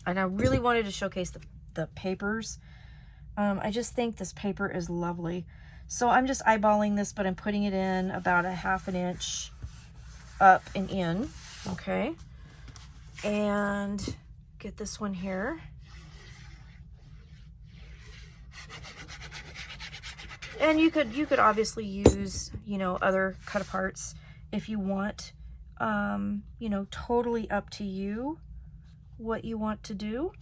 S1: And I really wanted to showcase the papers. I just think this paper is lovely. So I'm just eyeballing this, but I'm putting it in about a 1/2 inch up and in. Okay. And get this one here. And you could obviously use, you know, other cutaparts if you want. You know, totally up to you what you want to do.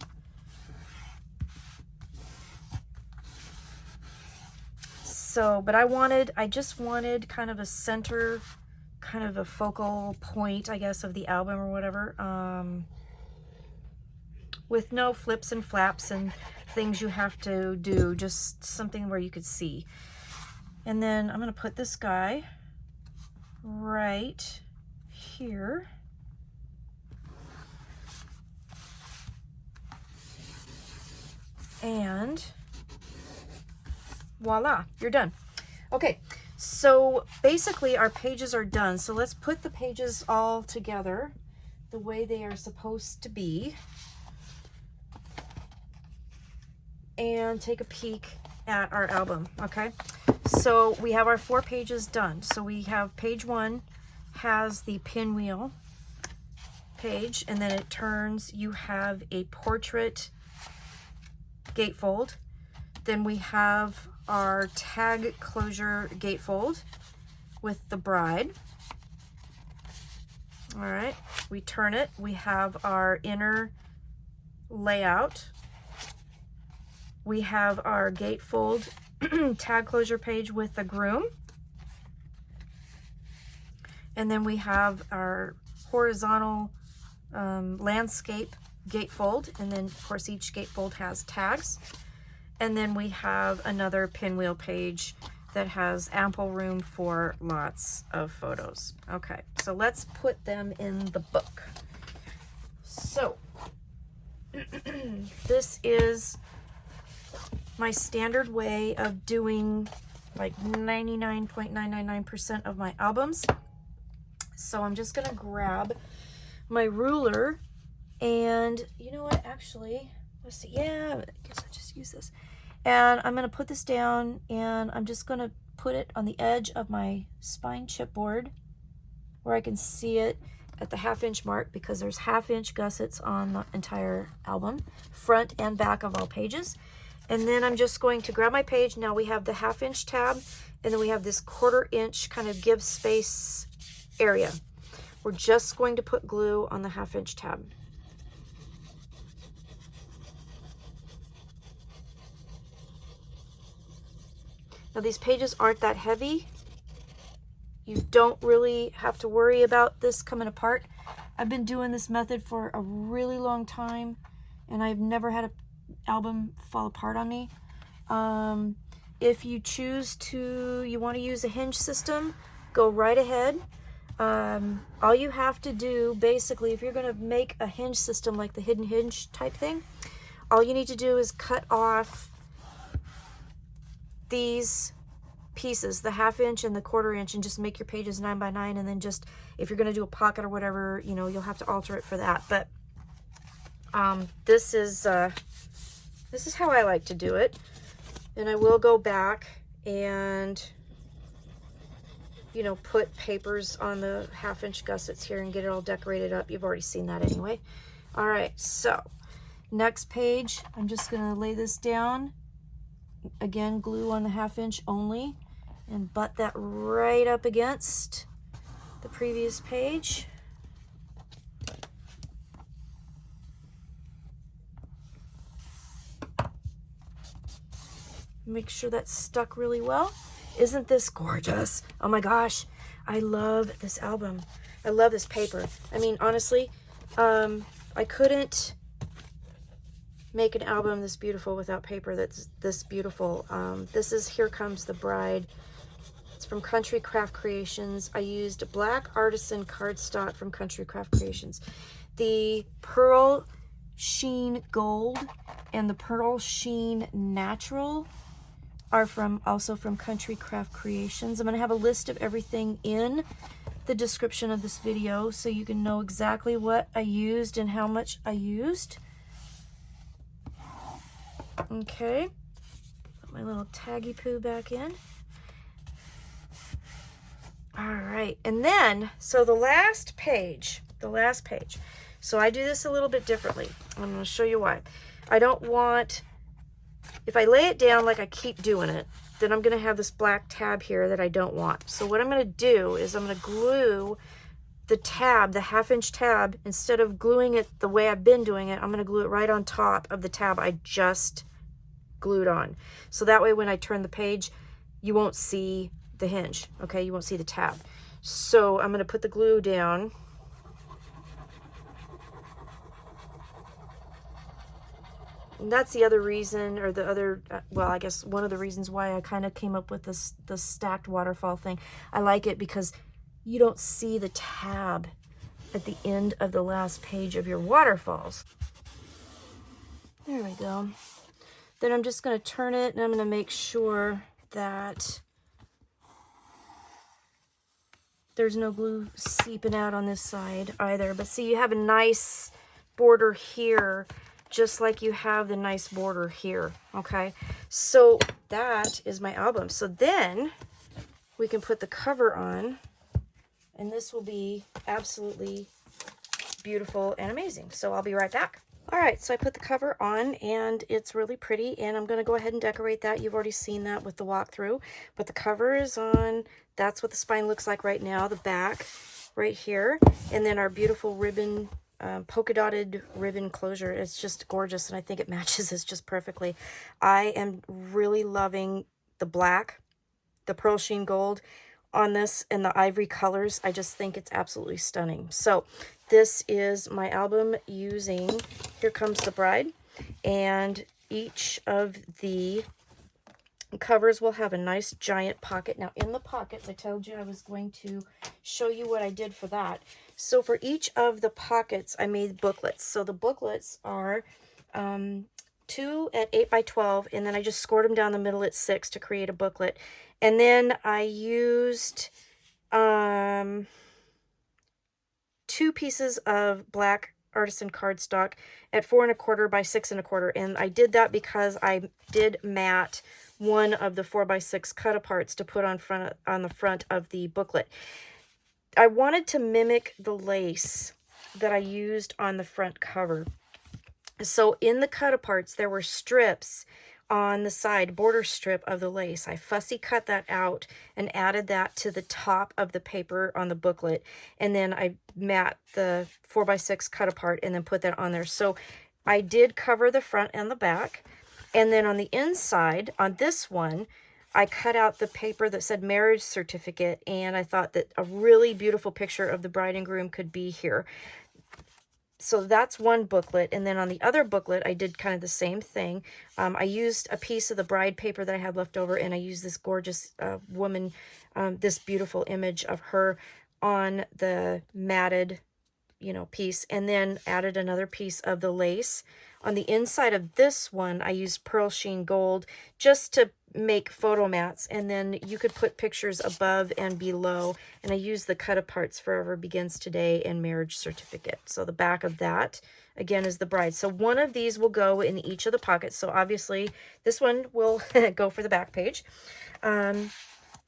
S1: So, but I just wanted kind of a center, kind of a focal point, I guess, of the album or whatever, with no flips and flaps and things you have to do, just something where you could see. And then I'm going to put this guy right here. And voila, you're done. Okay, so basically our pages are done. So let's put the pages all together the way they are supposed to be and take a peek at our album. Okay, so we have our 4 pages done. So we have page 1 has the pinwheel page, and then it turns, you have a portrait gatefold. Then we have our tag closure gatefold with the bride. All right, we turn it. We have our inner layout. We have our gatefold tag closure page with the groom. And then we have our horizontal landscape gatefold. And then, of course, each gatefold has tags. And then we have another pinwheel page that has ample room for lots of photos. Okay, so let's put them in the book. So, this is my standard way of doing like 99.999% of my albums. So I'm just gonna grab my ruler, and you know what, actually, let's see, yeah, I guess I'll just use this. And I'm gonna put this down, and I'm just gonna put it on the edge of my spine chipboard where I can see it at the 1/2 inch mark, because there's 1/2 inch gussets on the entire album, front and back of all pages. And then I'm just going to grab my page. Now we have the 1/2 inch tab, and then we have this 1/4 inch kind of give space area. We're just going to put glue on the 1/2 inch tab. Now these pages aren't that heavy. You don't really have to worry about this coming apart. I've been doing this method for a really long time, and I've never had an album fall apart on me. If you choose to, you want to use a hinge system, go right ahead. All you have to do, basically, if you're going to make a hinge system like the hidden hinge type thing, all you need to do is cut off these pieces, the 1/2 inch and the 1/4 inch, and just make your pages 9 by 9. And then just, if you're going to do a pocket or whatever, you know, you'll have to alter it for that. But this is how I like to do it. And I will go back and, you know, put papers on the 1/2 inch gussets here and get it all decorated up. You've already seen that anyway. All right, so next page, I'm just going to lay this down. Again, glue on the 1/2 inch only, and butt that right up against the previous page. Make sure that's stuck really well. Isn't this gorgeous? Oh my gosh, I love this album. I love this paper. I mean, honestly, I couldn't make an album this beautiful without paper that's this beautiful. This is Here Comes the Bride. It's from Country Craft Creations. I used black artisan cardstock from Country Craft Creations. The Pearl Sheen Gold and the Pearl Sheen Natural are also from Country Craft Creations. I'm going to have a list of everything in the description of this video so you can know exactly what I used and how much I used. Okay, put my little taggy poo back in. All right, and then, so the last page. So I do this a little bit differently. I'm going to show you why. I don't want, if I lay it down like I keep doing it, then I'm going to have this black tab here that I don't want. So what I'm going to do is I'm going to glue the tab, the 1/2 inch tab, instead of gluing it the way I've been doing it, I'm going to glue it right on top of the tab I just glued on. So that way when I turn the page, you won't see the hinge, okay? You won't see the tab. So I'm going to put the glue down. And that's the other reason, or the other, well, I guess one of the reasons why I kind of came up with the stacked waterfall thing. I like it because you don't see the tab at the end of the last page of your waterfalls. There we go. Then I'm just going to turn it, and I'm going to make sure that there's no glue seeping out on this side either. But see, you have a nice border here, just like you have the nice border here, okay? So that is my album. So then we can put the cover on, and this will be absolutely beautiful and amazing. So I'll be right back. All right, so I put the cover on, and it's really pretty, and I'm going to go ahead and decorate that. You've already seen that with the walkthrough, but the cover is on. That's what the spine looks like right now, the back right here, and then our beautiful ribbon, polka dotted ribbon closure. It's just gorgeous, and I think it matches this just perfectly. I am really loving the black, the Pearl Sheen Gold on this, and the ivory colors. I just think it's absolutely stunning. So this is my album using Here Comes the Bride, and each of the covers will have a nice giant pocket. Now in the pockets, I told you I was going to show you what I did for that. So for each of the pockets, I made booklets. So the booklets are 2 at 8 by 12, and then I just scored them down the middle at 6 to create a booklet. And then I used 2 pieces of black artisan cardstock at 4 1/4 by 6 1/4, and I did that because I did mat one of the 4 by 6 cut-aparts to put on the front of the booklet. I wanted to mimic the lace that I used on the front cover. So in the cut-aparts, there were strips on the side, border strip of the lace. I fussy cut that out and added that to the top of the paper on the booklet. And then I mat the 4 by 6 cut apart and then put that on there. So I did cover the front and the back. And then on the inside, on this one, I cut out the paper that said marriage certificate, and I thought that a really beautiful picture of the bride and groom could be here. So that's one booklet, and then on the other booklet, I did kind of the same thing. I used a piece of the bride paper that I had left over, and I used this gorgeous woman, this beautiful image of her on the matted, piece, and then added another piece of the lace. On the inside of this one, I used Pearl Sheen Gold just to make photo mats, and then you could put pictures above and below, and I used the cut-aparts Forever Begins Today and marriage certificate. So the back of that, again, is the bride. So one of these will go in each of the pockets. So obviously, this one will go for the back page. And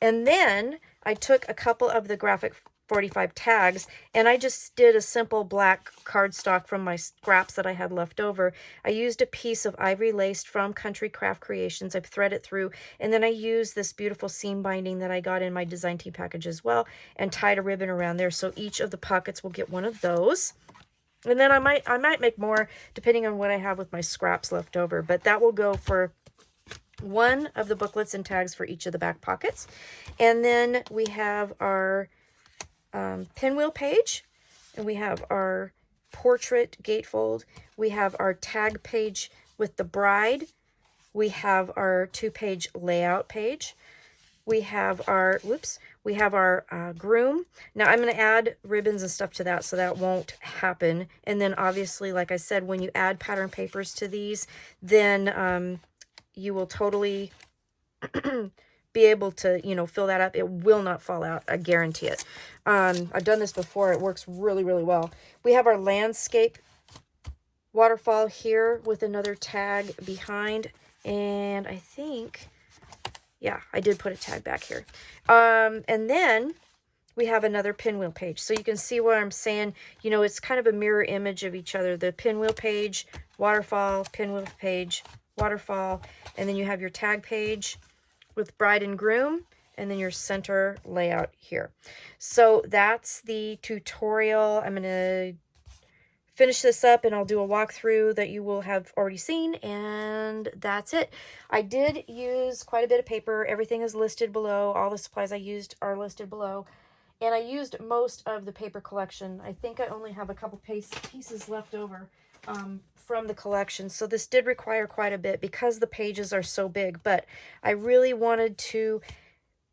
S1: then I took a couple of the graphic 45 tags, and I just did a simple black cardstock from my scraps that I had left over. I used a piece of ivory laced from Country Craft Creations. I thread it through, and then I used this beautiful seam binding that I got in my design team package as well, and tied a ribbon around there. So each of the pockets will get one of those. And then I might make more depending on what I have with my scraps left over, but that will go for one of the booklets and tags for each of the back pockets. And then we have our pinwheel page, and we have our portrait gatefold, we have our tag page with the bride, we have our 2-page layout page, we have our groom. Now I'm going to add ribbons and stuff to that, so that won't happen. And then obviously, like I said, when you add pattern papers to these, then you will totally be able to, fill that up. It will not fall out. I guarantee it. I've done this before. It works really, really well. We have our landscape waterfall here with another tag behind. And I think, yeah, I did put a tag back here. And then we have another pinwheel page. So you can see what I'm saying. It's kind of a mirror image of each other. The pinwheel page, waterfall, pinwheel page, waterfall. And then you have your tag page with bride and groom, and then your center layout here. So that's the tutorial. I'm going to finish this up, and I'll do a walkthrough that you will have already seen, and that's it. I did use quite a bit of paper. Everything is listed below. All the supplies I used are listed below, and I used most of the paper collection. I think I only have a couple pieces left over from the collection, so this did require quite a bit because the pages are so big, but I really wanted to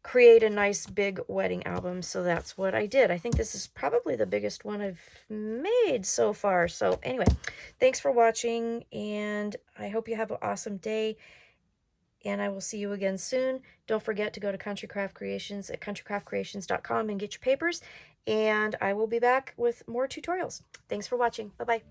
S1: create a nice big wedding album. So that's what I did. I think this is probably the biggest one I've made so far. So anyway, thanks for watching, and I hope you have an awesome day, and I will see you again soon. Don't forget to go to Country Craft Creations at countrycraftcreations.com and get your papers, and I will be back with more tutorials. Thanks for watching. Bye-bye.